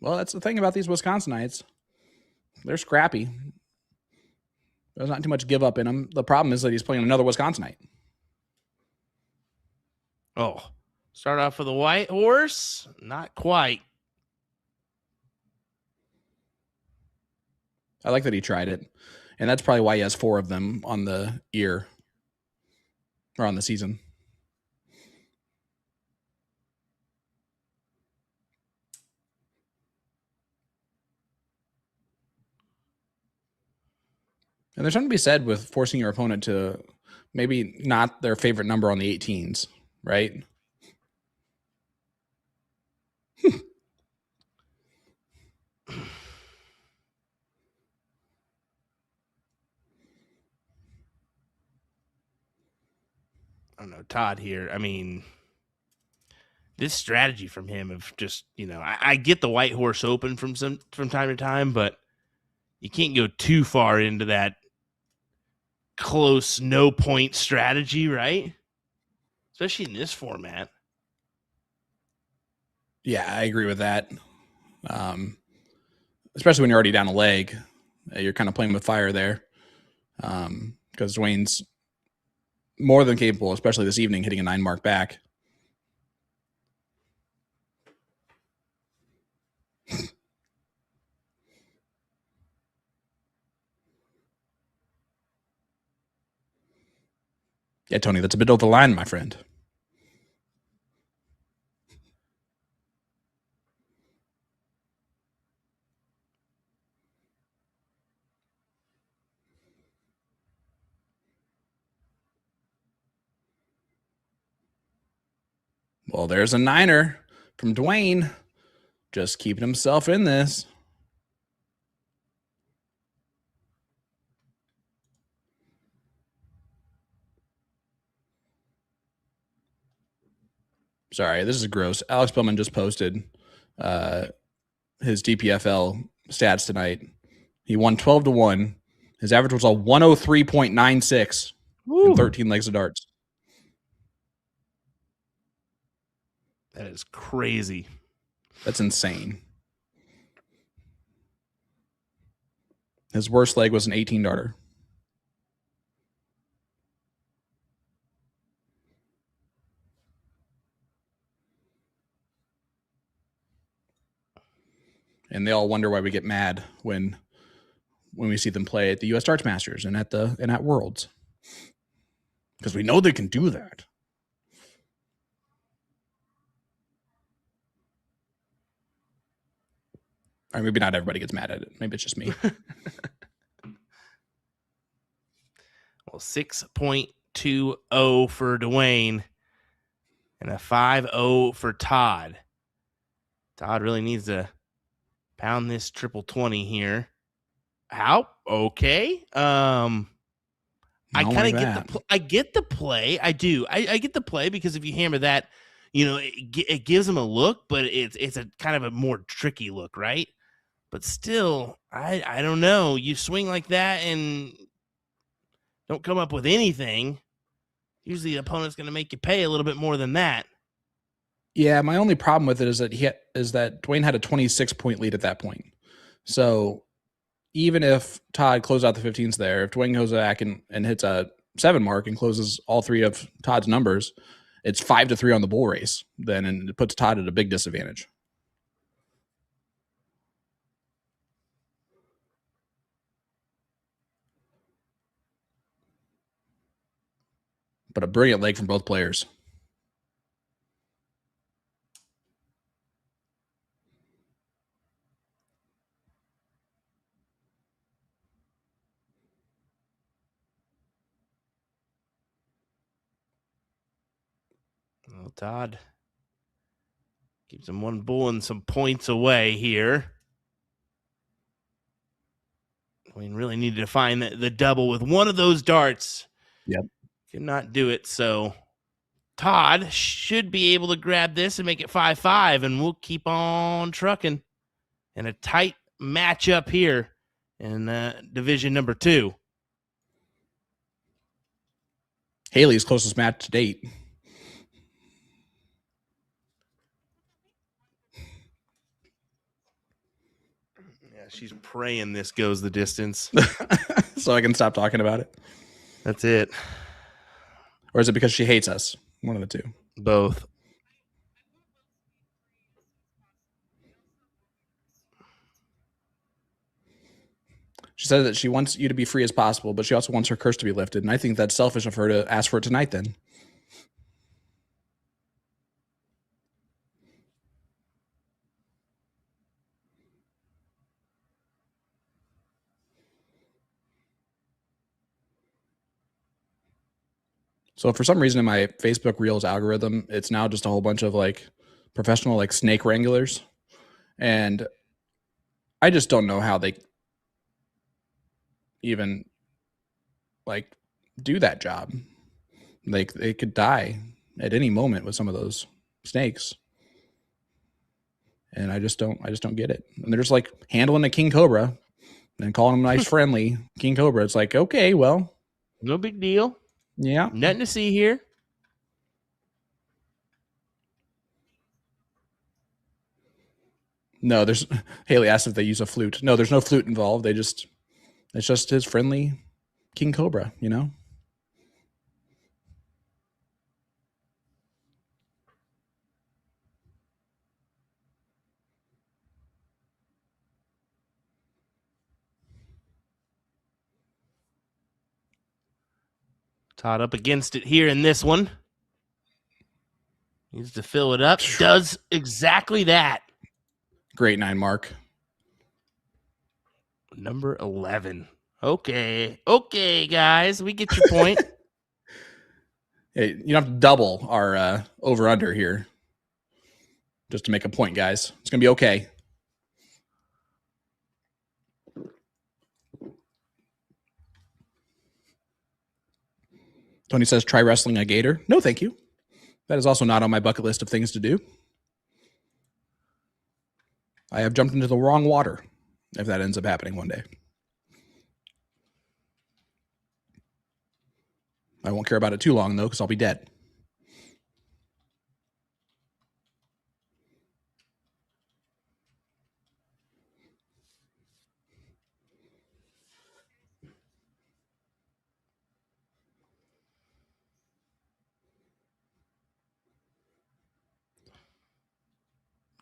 Well, that's the thing about these Wisconsinites. They're scrappy. There's not too much give up in them. The problem is that he's playing another Wisconsinite. Oh, start off with a white horse? Not quite. I like that he tried it. And that's probably why he has 4 of them on the year or on the season. And there's something to be said with forcing your opponent to maybe not their favorite number on the 18s, right? I don't know, Todd here. I mean, this strategy from him of just, I get the white horse open from time to time, but you can't go too far into that close no point strategy, right? Especially in this format. Yeah, I agree with that. Especially when you're already down a leg, you're kind of playing with fire there. Because Duane's more than capable, especially this evening, hitting a 9 mark back. Yeah, Tony, that's a bit over the line, my friend. Well, there's a niner from Duane, just keeping himself in this. Sorry, this is gross. Alex Bowman just posted his DPFL stats tonight. He won 12-1. His average was a 103.96 in 13 legs of darts. That is crazy. That's insane. His worst leg was an 18-darter. And they all wonder why we get mad when we see them play at the U.S. Darts Masters and at Worlds, because we know they can do that. Or maybe not everybody gets mad at it. Maybe it's just me. Well, 6.20 for Duane and a 5.0 for Todd. Todd really needs to pound this triple 20 here. How? Okay. I kind of get the play. I do. I get the play, because if you hammer that, it gives him a look, but it's a kind of a more tricky look, right? But still, I don't know. You swing like that and don't come up with anything, usually the opponent's going to make you pay a little bit more than that. Yeah, my only problem with it is that Duane had a 26-point lead at that point. So even if Todd closed out the 15s there, if Duane goes back and hits a 7 mark and closes all 3 of Todd's numbers, it's 5-3 on the bull race then, and it puts Todd at a big disadvantage. But a brilliant leg from both players. Well, Todd keeps him one bull and some points away here. We really needed to find the double with one of those darts. Yep. Could not do it. So Todd should be able to grab this and make it 5-5, and we'll keep on trucking. And a tight matchup here in division number 2. Haley's closest match to date. Yeah, she's praying this goes the distance. So I can stop talking about it. That's it. Or is it because she hates us? One of the two. Both. She said that she wants you to be free as possible, but she also wants her curse to be lifted. And I think that's selfish of her to ask for it tonight then. So for some reason in my Facebook Reels algorithm, it's now just a whole bunch of like professional like snake wranglers. And I just don't know how they even like do that job. Like they could die at any moment with some of those snakes. And I just don't get it. And they're just like handling a king cobra and calling them nice friendly king cobra. It's like, okay, well, no big deal. Yeah. Nothing to see here. No, there's Haley asked if they use a flute. No, there's no flute involved. It's just his friendly king cobra, you know? Todd up against it here in this one. Needs to fill it up. Does exactly that. Great 9 mark. Number 11. Okay, guys. We get your point. Hey, you don't have to double our over-under here. Just to make a point, guys. It's going to be okay. Tony says, try wrestling a gator. No, thank you. That is also not on my bucket list of things to do. I have jumped into the wrong water, if that ends up happening one day. I won't care about it too long, though, because I'll be dead.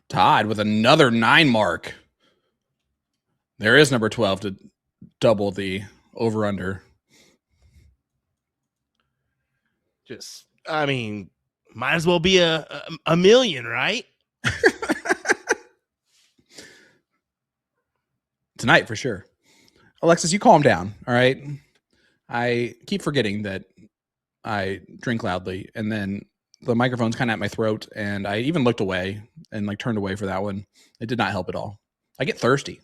Todd with another 9 mark. There is number 12 to double the over-under. Just, I mean, might as well be a million, right? Tonight, for sure. Alexis, you calm down, all right? I keep forgetting that I drink loudly, and then the microphone's kind of at my throat, and I even looked away and like turned away for that one. It did not help at all. I get thirsty.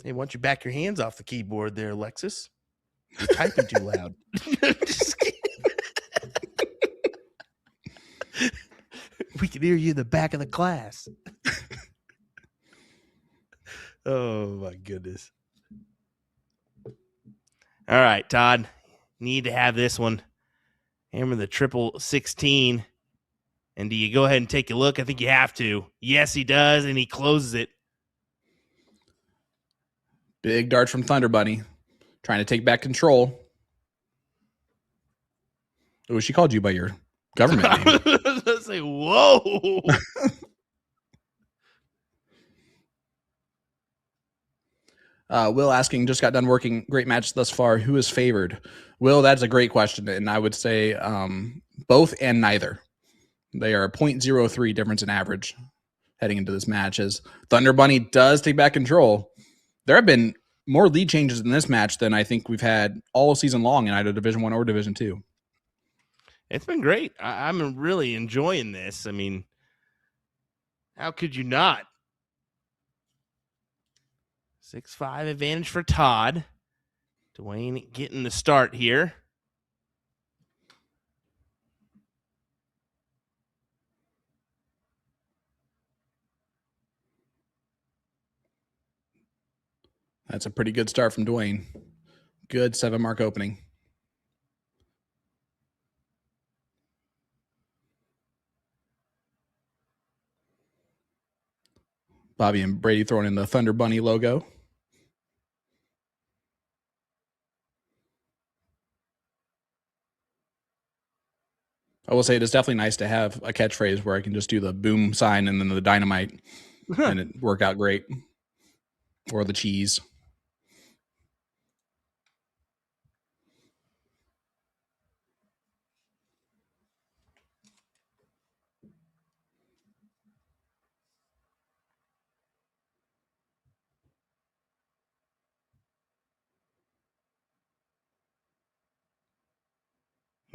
Hey, why don't you back your hands off the keyboard there, Alexis? You're typing too loud. Just kidding. We can hear you in the back of the class. Oh, my goodness. All right, Todd. Need to have this one. Hammer the 16. And do you go ahead and take a look? I think you have to. Yes, he does, and he closes it. Big dart from Thunder Bunny. Trying to take back control. Oh, she called you by your government name. I was going to say, whoa. Will asking, just got done working. Great match thus far. Who is favored? Will, that's a great question. And I would say both and neither. They are a 0.03 difference in average heading into this match as Thunder Bunny does take back control. There have been more lead changes in this match than I think we've had all season long in either Division 1 or Division 2. It's been great. I'm really enjoying this. I mean, how could you not? 6-5 advantage for Todd. Duane getting the start here. That's a pretty good start from Duane. Good 7-mark opening. Bobby and Brady throwing in the Thunder Bunny logo. I will say it is definitely nice to have a catchphrase where I can just do the boom sign and then the dynamite and it work out great. Or the cheese.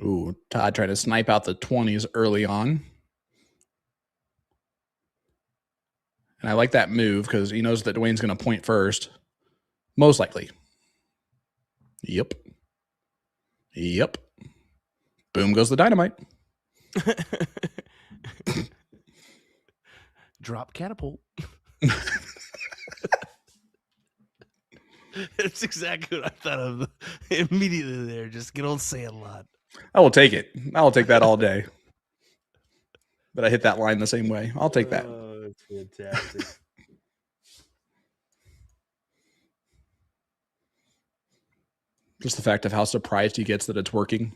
Ooh, Todd trying to snipe out the 20s early on. And I like that move because he knows that Duane's going to point first. Most likely. Yep. Boom goes the dynamite. Drop catapult. That's exactly what I thought of immediately there. Just good old Sandlot. I will take it. I will take that all day. But I hit that line the same way. I'll take that. Oh, that's fantastic. Just the fact of how surprised he gets that it's working.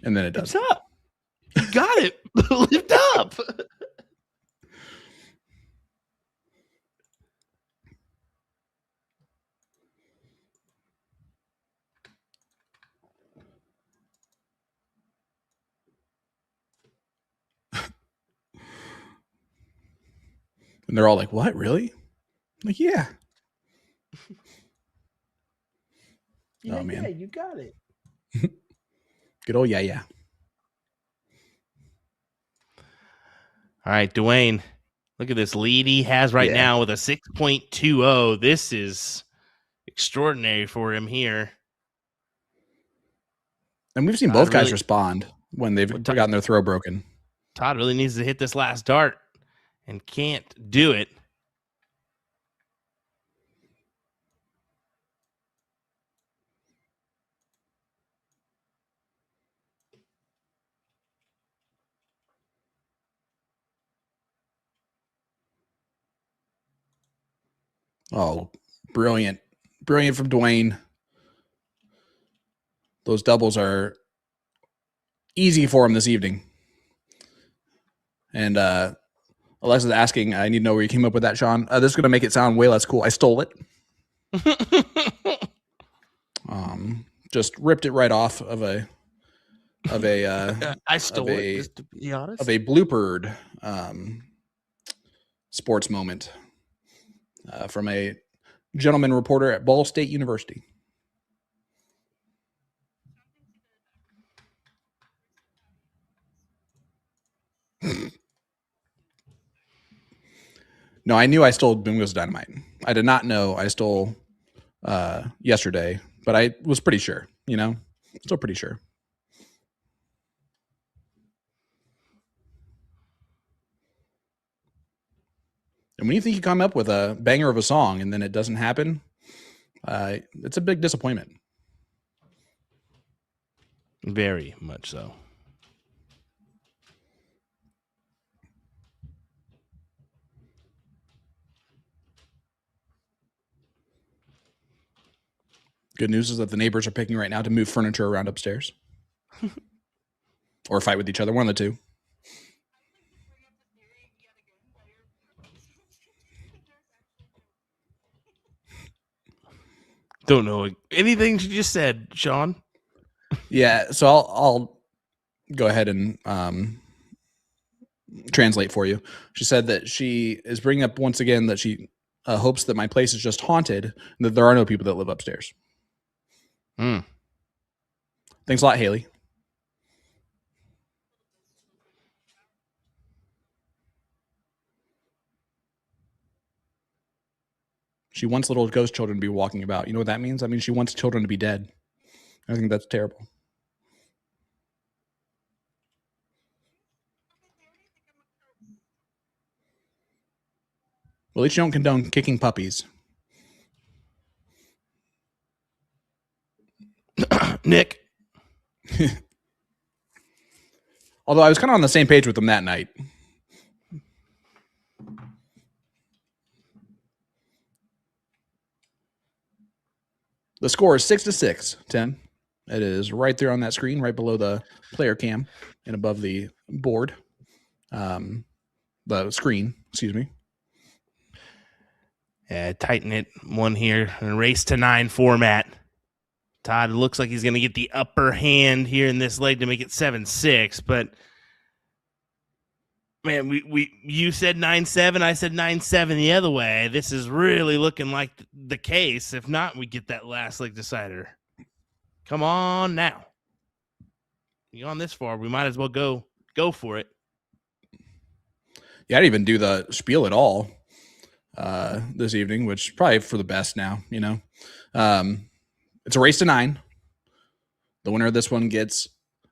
And then it does. Lift up. You got it. Lift up. And they're all like, what? Really? I'm like, yeah. Yeah, Oh, man. Yeah, you got it. Good old yeah. All right, Duane, look at this lead he has right now with a 6.20. This is extraordinary for him here. And we've seen Todd both guys really- respond when they've Well, gotten their throw broken. Todd really needs to hit this last dart and can't do it. Oh, brilliant. Brilliant from Duane. Those doubles are easy for him this evening. And Alexa's asking, I need to know where you came up with that, Sean. This is going to make it sound way less cool. I stole it. Just ripped it right off of a I stole it, just to be honest. of a bloopered sports moment from a gentleman reporter at Ball State University. No, I knew I stole Boom Goes Dynamite. I did not know I stole yesterday, but I was pretty sure, still pretty sure. And when you think you come up with a banger of a song and then it doesn't happen, it's a big disappointment. Very much so. Good news is that the neighbors are picking right now to move furniture around upstairs. Or fight with each other, one of the two. Don't know anything you just said, Sean. Yeah, so I'll go ahead and translate for you. She said that she is bringing up once again that she hopes that my place is just haunted and that there are no people that live upstairs. Thanks a lot, Haley. She wants little ghost children to be walking about. You know what that means? I mean, she wants children to be dead. I think that's terrible. Well, at least you don't condone kicking puppies. Nick. Although I was kind of on the same page with them that night. The score is 6-6, 10. It is right there on that screen, right below the player cam and above the board. The screen, excuse me. Yeah, tighten it one here in a race to 9 format. Todd looks like he's going to get the upper hand here in this leg to make it 7-6, but man, you said 9-7, I said 9-7 the other way. This is really looking like the case. If not, we get that last leg decider. Come on now. You gone this far, we might as well go for it. Yeah, I didn't even do the spiel at all this evening, which is probably for the best now, It's a race to 9. The winner of this one gets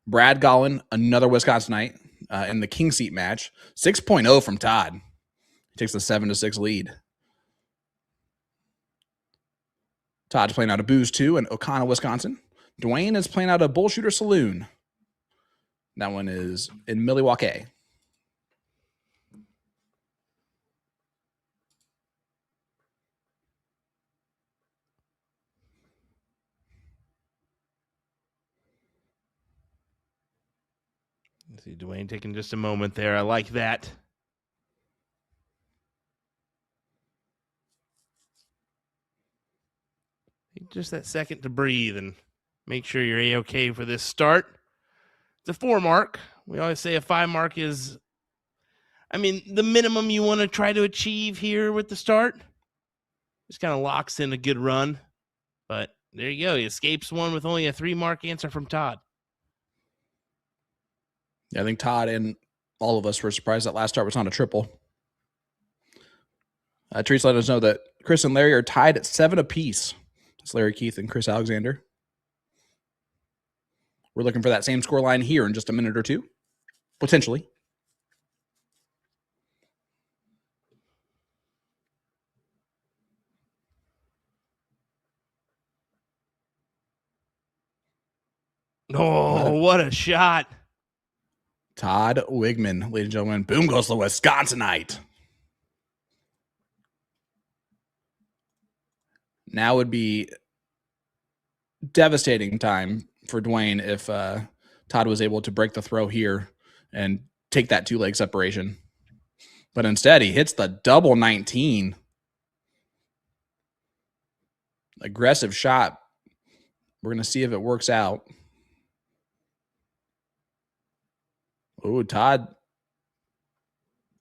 Brad Gollin, another Wisconsinite, in the King Seat match. 6.0 from Todd. He takes the 7-6 lead. Todd's playing out of Booze 2 in O'Connell, Wisconsin. Duane is playing out of Bullshooter Saloon. That one is in Milwaukee. See Duane taking just a moment there. I like that. Take just that second to breathe and make sure you're A-okay for this start. It's a 4 mark. We always say a 5 mark is, the minimum you want to try to achieve here with the start. Just kind of locks in a good run. But there you go. He escapes one with only a 3 mark answer from Todd. Yeah, I think Todd and all of us were surprised that last start was not a triple. Teresa let us know that Chris and Larry are tied at 7 apiece. It's Larry Keith and Chris Alexander. We're looking for that same score line here in just a minute or two, potentially. Oh, what a shot. Todd Wiegman, ladies and gentlemen. Boom goes the Wisconsinite. Now would be devastating time for Duane if Todd was able to break the throw here and take that 2-leg separation. But instead, he hits the double 19. Aggressive shot. We're going to see if it works out. Oh, Todd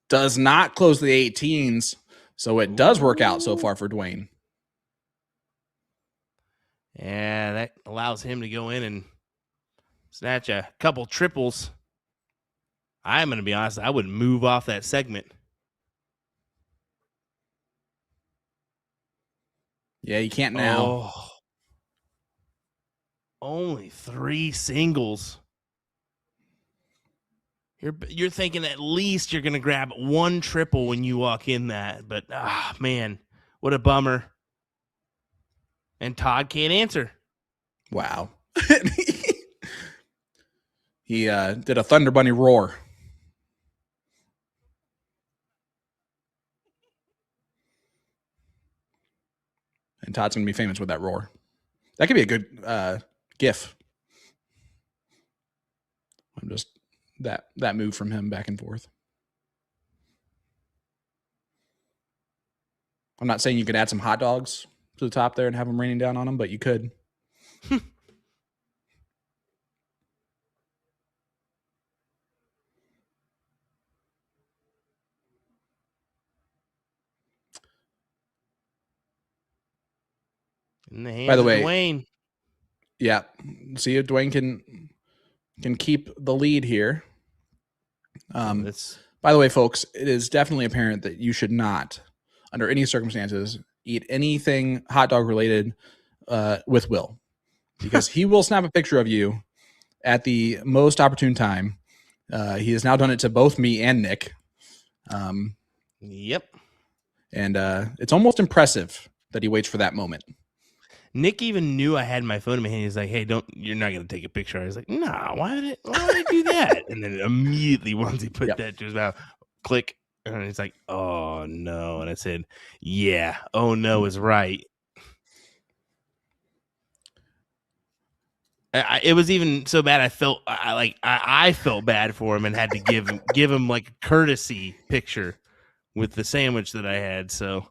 does not close the 18s, so it does work out so far for Duane. Yeah, that allows him to go in and snatch a couple triples. I'm going to be honest, I would move off that segment. Yeah, you can't now. Oh, only 3 singles. You're thinking at least you're going to grab 1 triple when you walk in that. But, man, what a bummer. And Todd can't answer. Wow. He did a Thunder Bunny roar. And Todd's going to be famous with that roar. That could be a good GIF. I'm just that move from him back and forth. I'm not saying you could add some hot dogs to the top there and have them raining down on them, but you could. In the hands By the way, of Duane. Yeah. See if Duane can keep the lead here. By the way, folks, it is definitely apparent that you should not, under any circumstances, eat anything hot dog related with Will, because he will snap a picture of you at the most opportune time. He has now done it to both me and Nick. Yep. And it's almost impressive that he waits for that moment. Nick even knew I had my phone in my hand. He's like, "Hey, you're not going to take a picture." I was like, "Nah, why would I do that?" And then immediately once he put that to his mouth, click, and he's like, "Oh no!" And I said, "Yeah, oh no is right." It was even so bad. I felt I felt bad for him and had to give him like a courtesy picture with the sandwich that I had. So.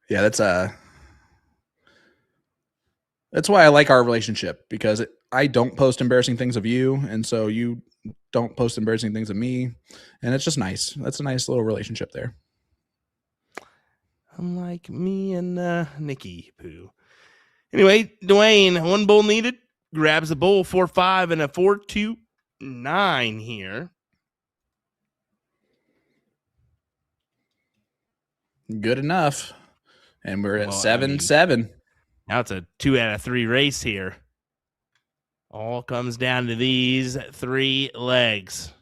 Yeah, that's why I like our relationship, because I don't post embarrassing things of you, and so you don't post embarrassing things of me, and it's just nice. That's a nice little relationship there. Unlike me and Nikki Pooh. Anyway, Duane, 1 bowl needed, grabs the bowl, 4-5 and a 4-2-9 here. Good enough. And we're at 7-7. Now it's a 2 out of 3 race here. All comes down to these 3 legs.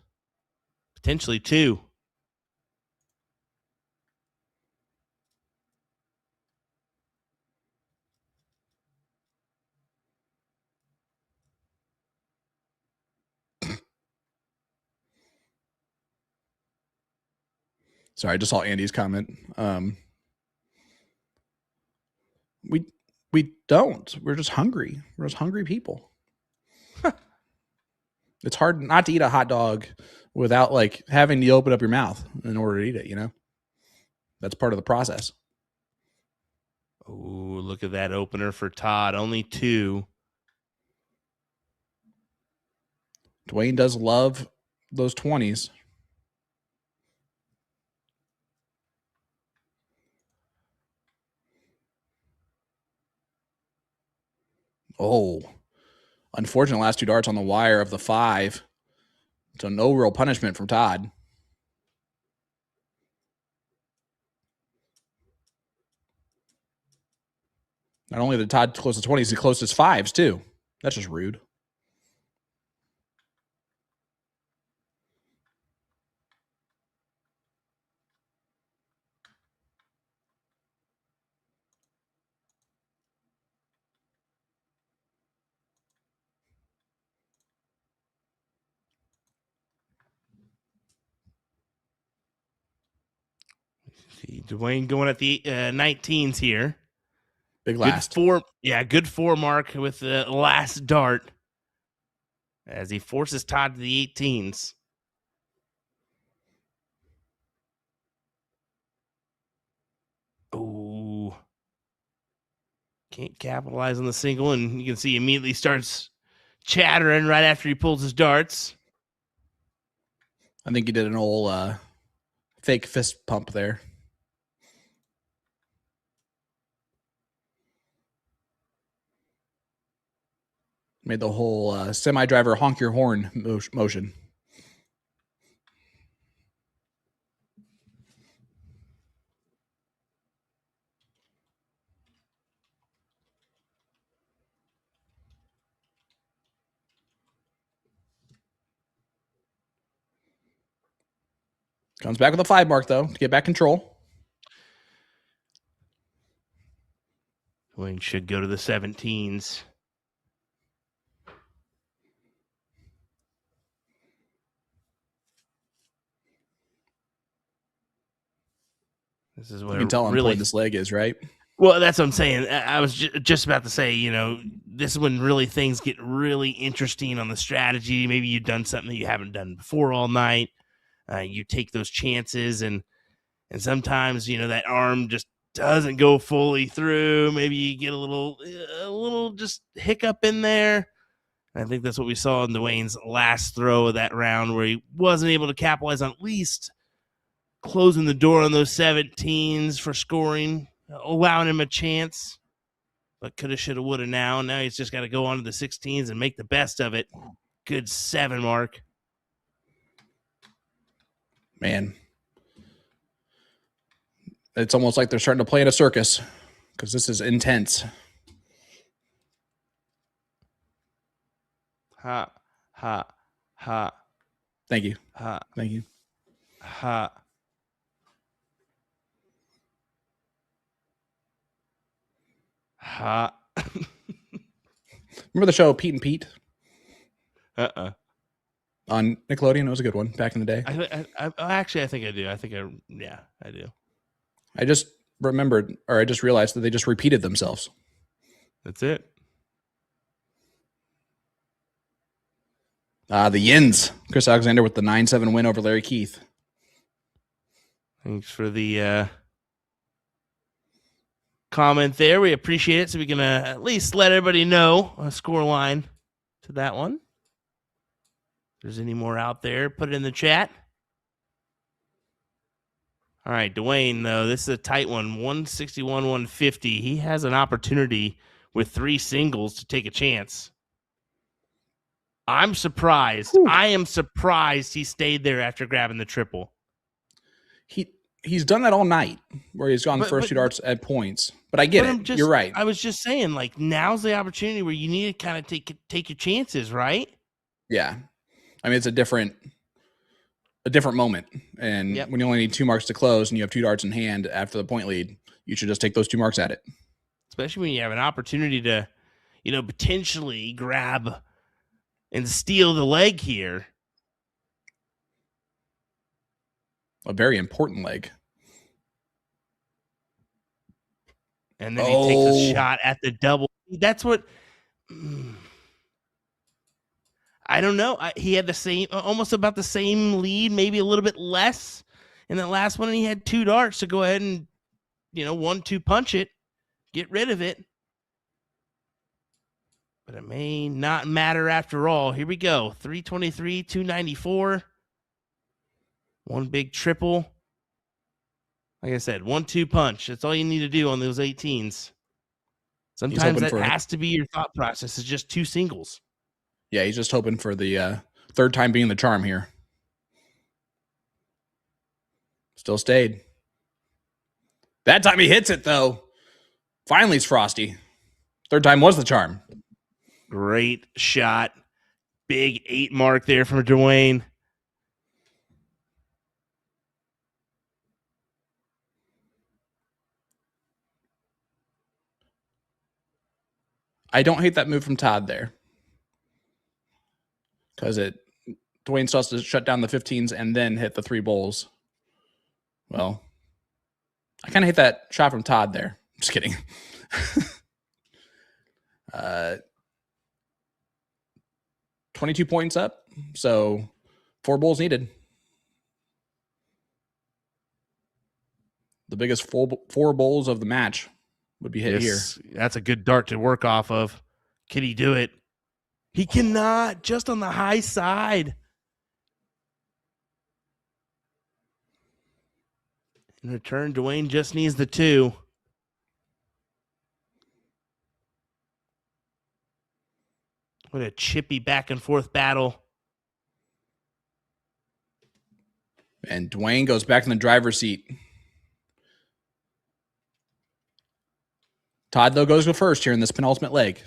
Potentially 2. Sorry, I just saw Andy's comment. We don't. We're just hungry. We're just hungry people. It's hard not to eat a hot dog without like having to open up your mouth in order to eat it, you know? That's part of the process. Oh, look at that opener for Todd. Only 2. Duane does love those 20s. Oh, unfortunate last 2 darts on the wire of the 5. So no real punishment from Todd. Not only did Todd close to 20s, he closed his 5s too. That's just rude. See, Duane going at the 19s here. Big last. Good 4 mark with the last dart as he forces Todd to the 18s. Ooh. Can't capitalize on the single, and you can see immediately starts chattering right after he pulls his darts. I think he did an old fake fist pump there. Made the whole semi-driver honk your horn motion. Comes back with a 5 mark, though, to get back control. Duane should go to the 17s. This is what you can tell how important this leg is, right? Well, that's what I'm saying. I was just about to say, this is when really things get really interesting on the strategy. Maybe you've done something that you haven't done before all night. You take those chances, and sometimes, that arm just doesn't go fully through. Maybe you get a little just hiccup in there. I think that's what we saw in Duane's last throw of that round, where he wasn't able to capitalize on at least closing the door on those 17s for scoring, allowing him a chance, but coulda, shoulda, woulda now. Now he's just got to go on to the 16s and make the best of it. Good 7 mark. Man. It's almost like they're starting to play in a circus because this is intense. Ha, ha, ha. Thank you. Ha. Thank you. Ha. Ha. Remember the show Pete and Pete? Uh-uh. On Nickelodeon? It was a good one back in the day. Actually, I think I do. I do. I just remembered, or I just realized that they just repeated themselves. That's it. The Yins. Chris Alexander with the 9-7 win over Larry Keith. Thanks for the comment there. We appreciate it. So we can at least let everybody know a score line to that one. If there's any more out there, put it in the chat. All right, Duane, though, this is a tight one, 161-150. He has an opportunity with 3 singles to take a chance. I'm surprised. Whew. I am surprised he stayed there after grabbing the triple. He's done that all night, where he's gone first 2 darts at points. But I get it. You're right. I was just saying, now's the opportunity where you need to kind of take your chances, right? Yeah. I mean, it's a different moment. And when you only need 2 marks to close and you have 2 darts in hand after the point lead, you should just take those 2 marks at it. Especially when you have an opportunity to, potentially grab and steal the leg here. A very important leg. And then he takes a shot at the double. That's what... I don't know. He had almost about the same lead, maybe a little bit less in that last one, and he had 2 darts to go ahead and, 1-2 punch it, get rid of it. But it may not matter after all. Here we go. 323, 294. 1 big triple. Like I said, 1-2 punch. That's all you need to do on those 18s. Sometimes that has to be your thought process. It's just 2 singles. Yeah, he's just hoping for the Third time being the charm here. Still stayed. That time he hits it, though. Finally, it's Frosty. Third time was the charm. Great shot. Big 8 mark there from Duane. I don't hate that move from Todd there. Because Duane still has to shut down the 15s and then hit the 3 bowls. Well, I kind of hate that shot from Todd there. Just kidding. 22 points up. So 4 bowls needed. The biggest 4 bowls of the match would be hit here. That's a good dart to work off of. Can he do it? He cannot, just on the high side. In return, Duane just needs the 2. What a chippy back and forth battle. And Duane goes back in the driver's seat. Todd, though, goes to first here in this penultimate leg.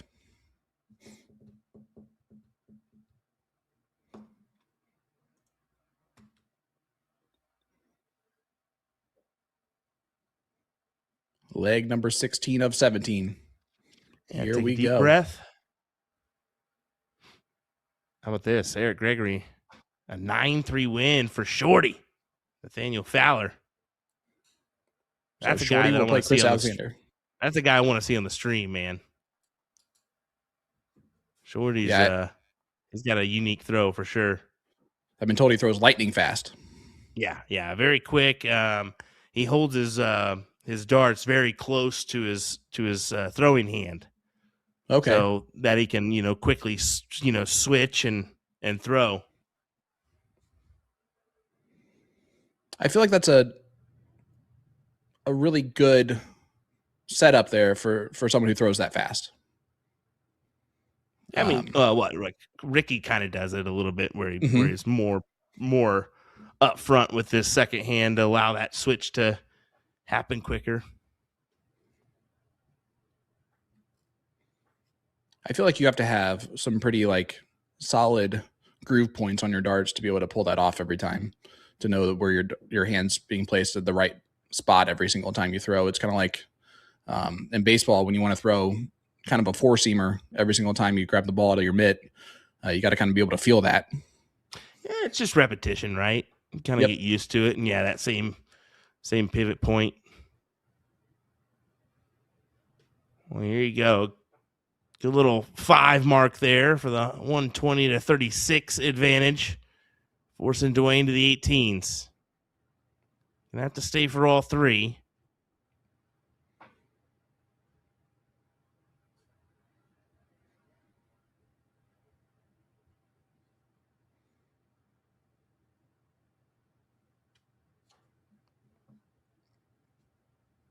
Leg number 16 of 17. Yeah, here take we a deep go. Breath. How about this? Eric Gregory, a 9-3 win for Shorty. Nathaniel Fowler. That's So a Shorty guy that I will want play to see Chris on Alexander. That's a guy I want to see on the stream, man. Shorty's he's got a unique throw for sure. I've been told he throws lightning fast. Yeah, very quick. He holds his darts very close to his throwing hand. Okay. So that he can, quickly, switch and throw. I feel like that's a really good setup there for someone who throws that fast. I mean, like Ricky kind of does it a little bit where he's more up front with his second hand to allow that switch to happen quicker. I feel like you have to have some pretty solid groove points on your darts to be able to pull that off every time, to know where your hand's being placed at the right spot every single time you throw. It's kind of like in baseball when you want to throw kind of a 4-seamer every single time you grab the ball out of your mitt. You got to kind of be able to feel that. Yeah, it's just repetition, right? You kind of get used to it, and that same pivot point. Well, here you go. Good little 5 mark there for the 120 to 36 advantage, forcing Duane to the 18s. Gonna have to stay for all 3.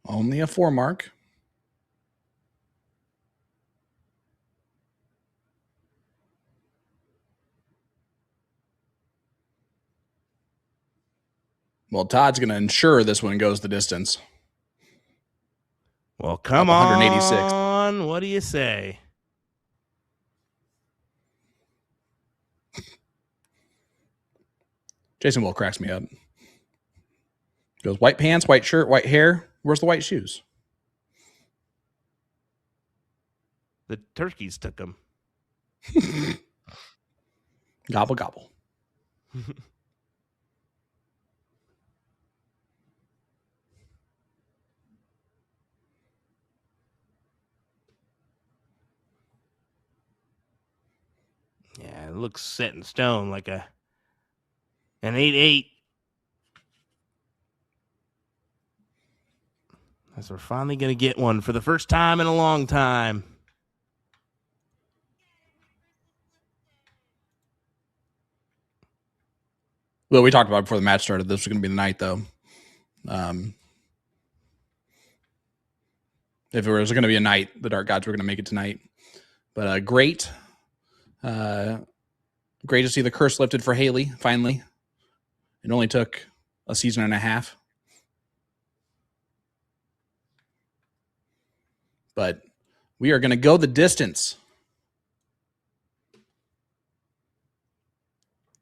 Only a 4 mark. Well, Todd's going to ensure this one goes the distance. Well, come on. 186. What do you say? Jason Will cracks me up. Goes white pants, white shirt, white hair. Where's the white shoes? The turkeys took them. Gobble, gobble. Yeah, it looks set in stone like an 8-8. As we're finally going to get one for the first time in a long time. Well, we talked about before the match started, this was going to be the night, though. If it was going to be a night, the Dark Gods were going to make it tonight. But great Great to see the curse lifted for Haley, finally. It only took a season and a half. But we are going to go the distance.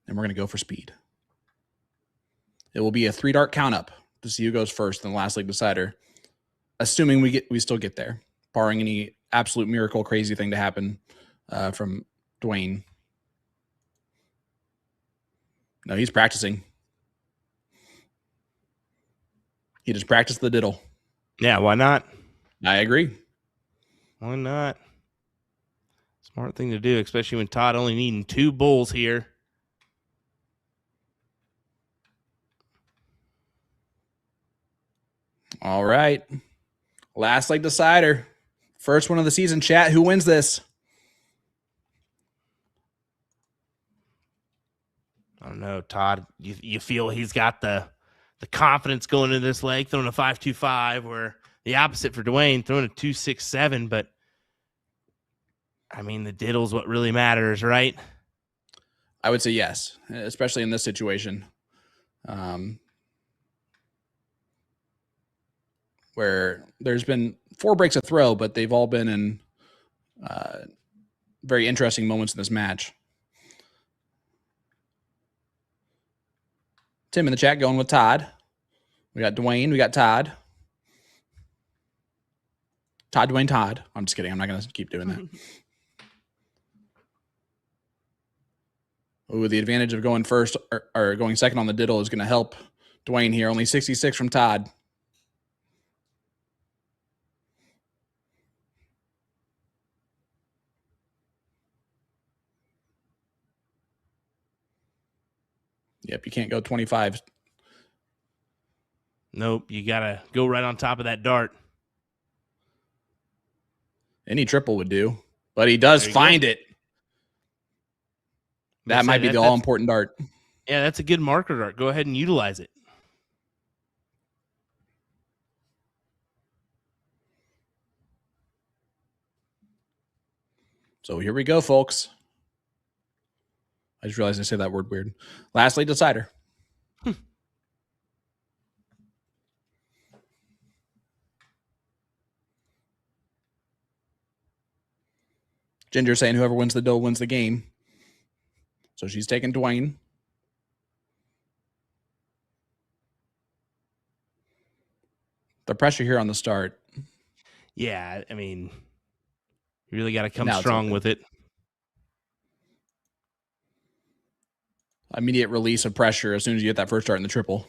And we're going to go for speed. It will be a 3-dart count up to see who goes first in the last league decider. Assuming we still get there, barring any absolute miracle crazy thing to happen from Duane. No, he's practicing. He just practiced the diddle. Yeah, why not? I agree. Why not? Smart thing to do, especially when Todd only needing 2 bulls here. All right. Last leg decider. First one of the season, chat. Who wins this? I don't know, Todd. You feel he's got the confidence going into this leg, throwing a 5.25, where the opposite for Duane, throwing a 2.67. But I mean, the diddle's what really matters, right? I would say yes, especially in this situation, where there's been 4 breaks of throw, but they've all been in very interesting moments in this match. Tim in the chat going with Todd. We got Duane. We got Todd. Todd, Duane, Todd. I'm just kidding. I'm not going to keep doing that. Ooh, the advantage of going first or going second on the diddle is going to help Duane here. Only 66 from Todd. Yep, you can't go 25. Nope, you got to go right on top of that dart. Any triple would do, but he does find it. That might be the all-important dart. Yeah, that's a good marker dart. Go ahead and utilize it. So here we go, folks. I just realized I said that word weird. Lastly, decider. Ginger saying whoever wins the diddle wins the game. So she's taking Duane. The pressure here on the start. Yeah, I mean, you really got to come strong with it. Immediate release of pressure as soon as you get that first dart in the triple.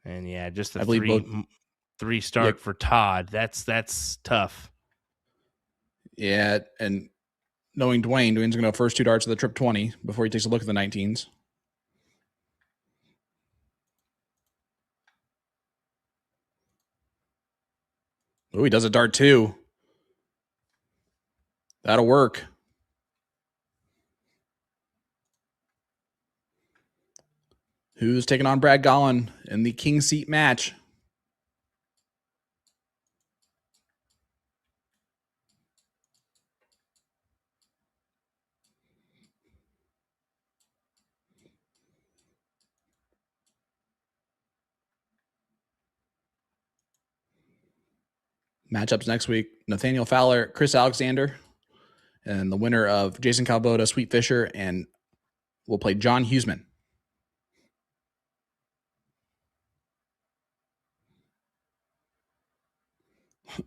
And yeah, just a three start for Todd. That's tough. Yeah, and knowing Duane's going to go first 2 darts of the trip 20 before he takes a look at the 19s. Oh, he does a dart 2. That'll work. Who's taking on Brad Gollin in the King Seat match? Matchups next week: Nathaniel Fowler, Chris Alexander, and the winner of Jason Calbota, Sweet Fisher, and we'll play John Huseman.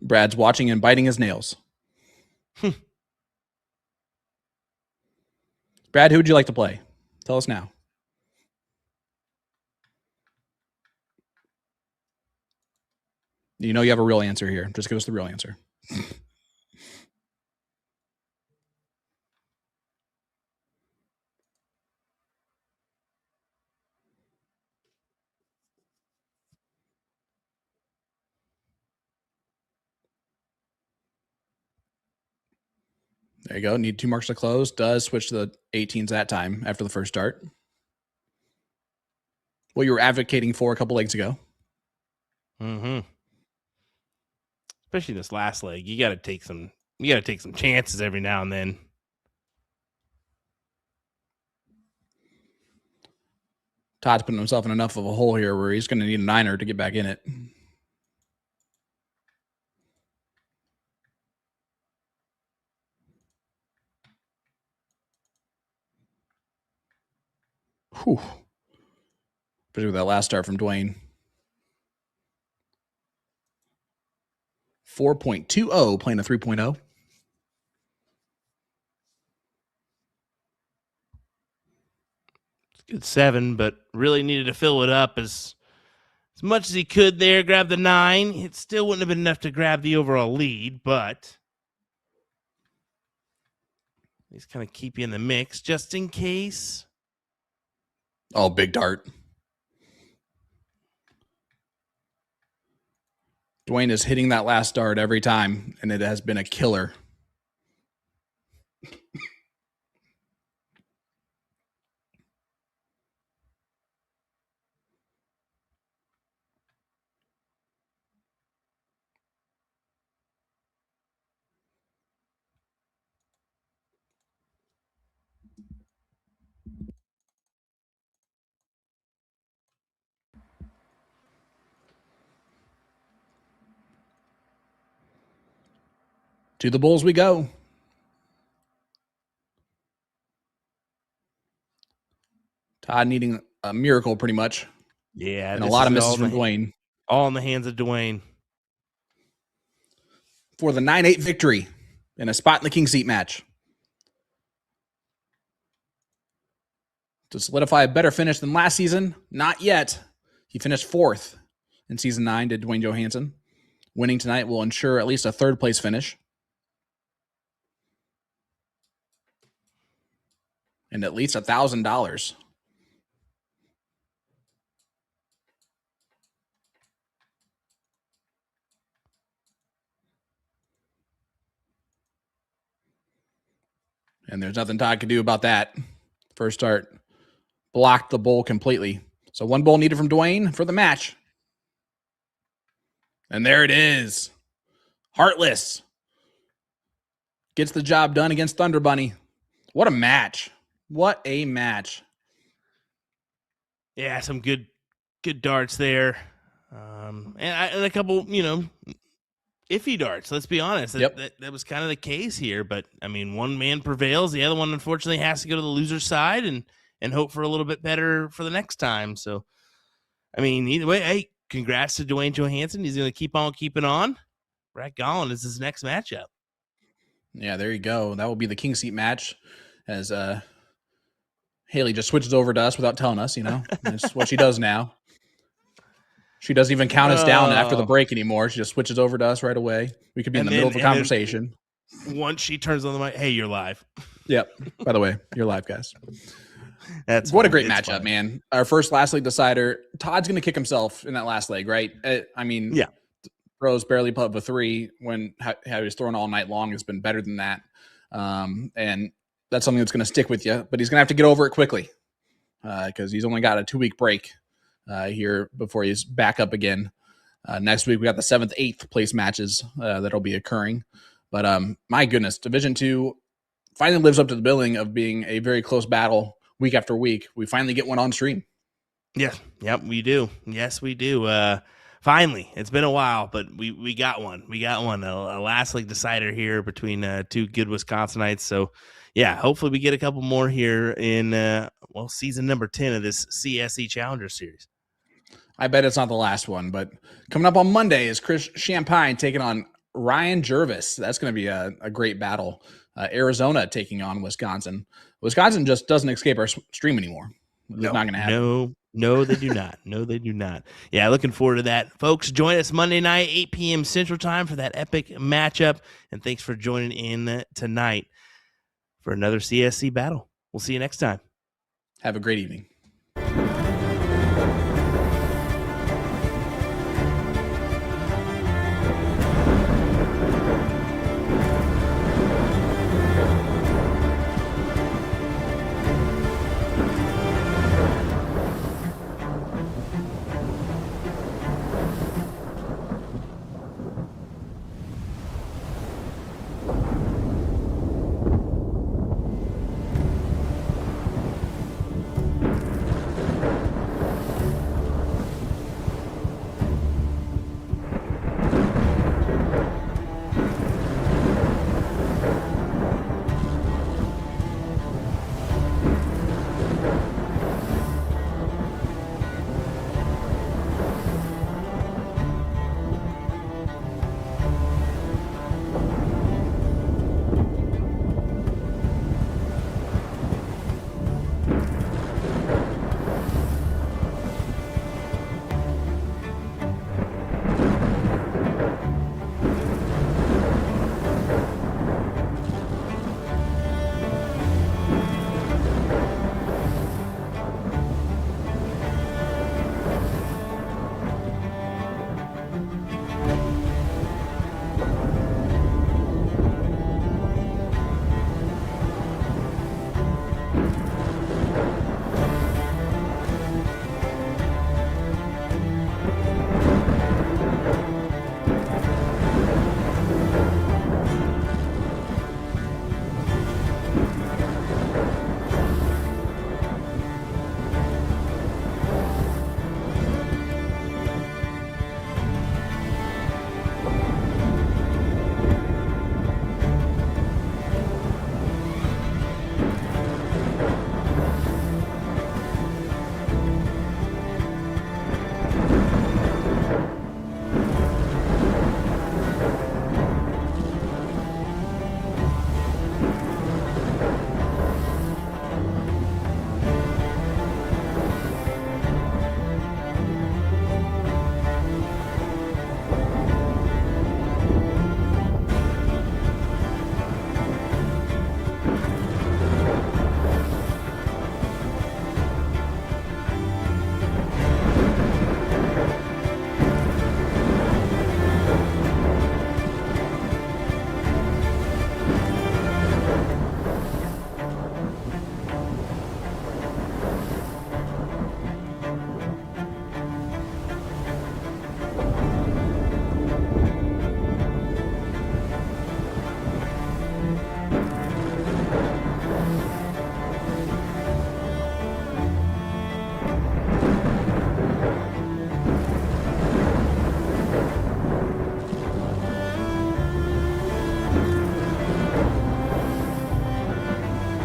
Brad's watching and biting his nails. Brad, who would you like to play? Tell us now. You know you have a real answer here. Just give us the real answer. There you go. Need 2 marks to close. Does switch to the 18s that time after the first start. what you were advocating for a couple legs ago. Mm-hmm. Especially this last leg, you got to take some chances every now and then. Todd's putting himself in enough of a hole here where he's going to need a 9er to get back in it. Whew. Especially with that last start from Duane. 4.20 playing a 3.0. Good 7, but really needed to fill it up as much as he could there. Grab the 9. It still wouldn't have been enough to grab the overall lead, but he's kind of keep you in the mix just in case. Oh, big dart. Duane is hitting that last dart every time, and it has been a killer. To the Bulls we go. Todd needing a miracle pretty much. Yeah, and a lot of misses from Duane. All in the hands of Duane. For the 9-8 victory in a spot in the King Seat match. To solidify a better finish than last season, not yet. He finished 4th in Season 9, did Duane Johannsen. Winning tonight will ensure at least a 3rd place finish. And at least $1,000. And there's nothing Todd could do about that. First start blocked the bowl completely. So 1 bowl needed from Duane for the match. And there it is. Heartless gets the job done against Thunder Bunny. What a match. What a match. Yeah, some good darts there. And a couple, iffy darts. Let's be honest. That was kind of the case here. But, I mean, one man prevails. The other one, unfortunately, has to go to the loser's side and hope for a little bit better for the next time. So, I mean, either way, hey, congrats to Duane Johannsen. He's going to keep on keeping on. Brad Gollin is his next matchup. Yeah, there you go. That will be the King Seat match as Haley just switches over to us without telling us, That's what she does now. She doesn't even count us down after the break anymore. She just switches over to us right away. We could be in the middle of a conversation. Once she turns on the mic, hey, you're live. Yep. By the way, you're live, guys. That's what fun. A great It's matchup, fun. man. Our first last leg decider. Todd's going to kick himself in that last leg, right? Yeah. Throws barely put up a 3 when how he was throwing all night long has been better than that. And that's something that's going to stick with you. But he's going to have to get over it quickly because he's only got a 2-week break here before he's back up again. Next week, we got the 7th, 8th place matches that'll be occurring. But my goodness, Division II finally lives up to the billing of being a very close battle week after week. We finally get one on stream. Yeah. Yep, we do. Yes, we do. Finally, it's been a while, but we got one. We got one. A last league decider here between 2 good Wisconsinites. So, yeah, hopefully we get a couple more here in, season number 10 of this CSC Challenger Series. I bet it's not the last one, but coming up on Monday is Chris Champagne taking on Ryan Jervis. That's going to be a great battle. Arizona taking on Wisconsin. Wisconsin just doesn't escape our stream anymore. It's not going to happen. No, they do not. No, they do not. Yeah, looking forward to that. Folks, join us Monday night, 8 p.m. Central Time for that epic matchup. And thanks for joining in tonight for another CSC battle. We'll see you next time. Have a great evening.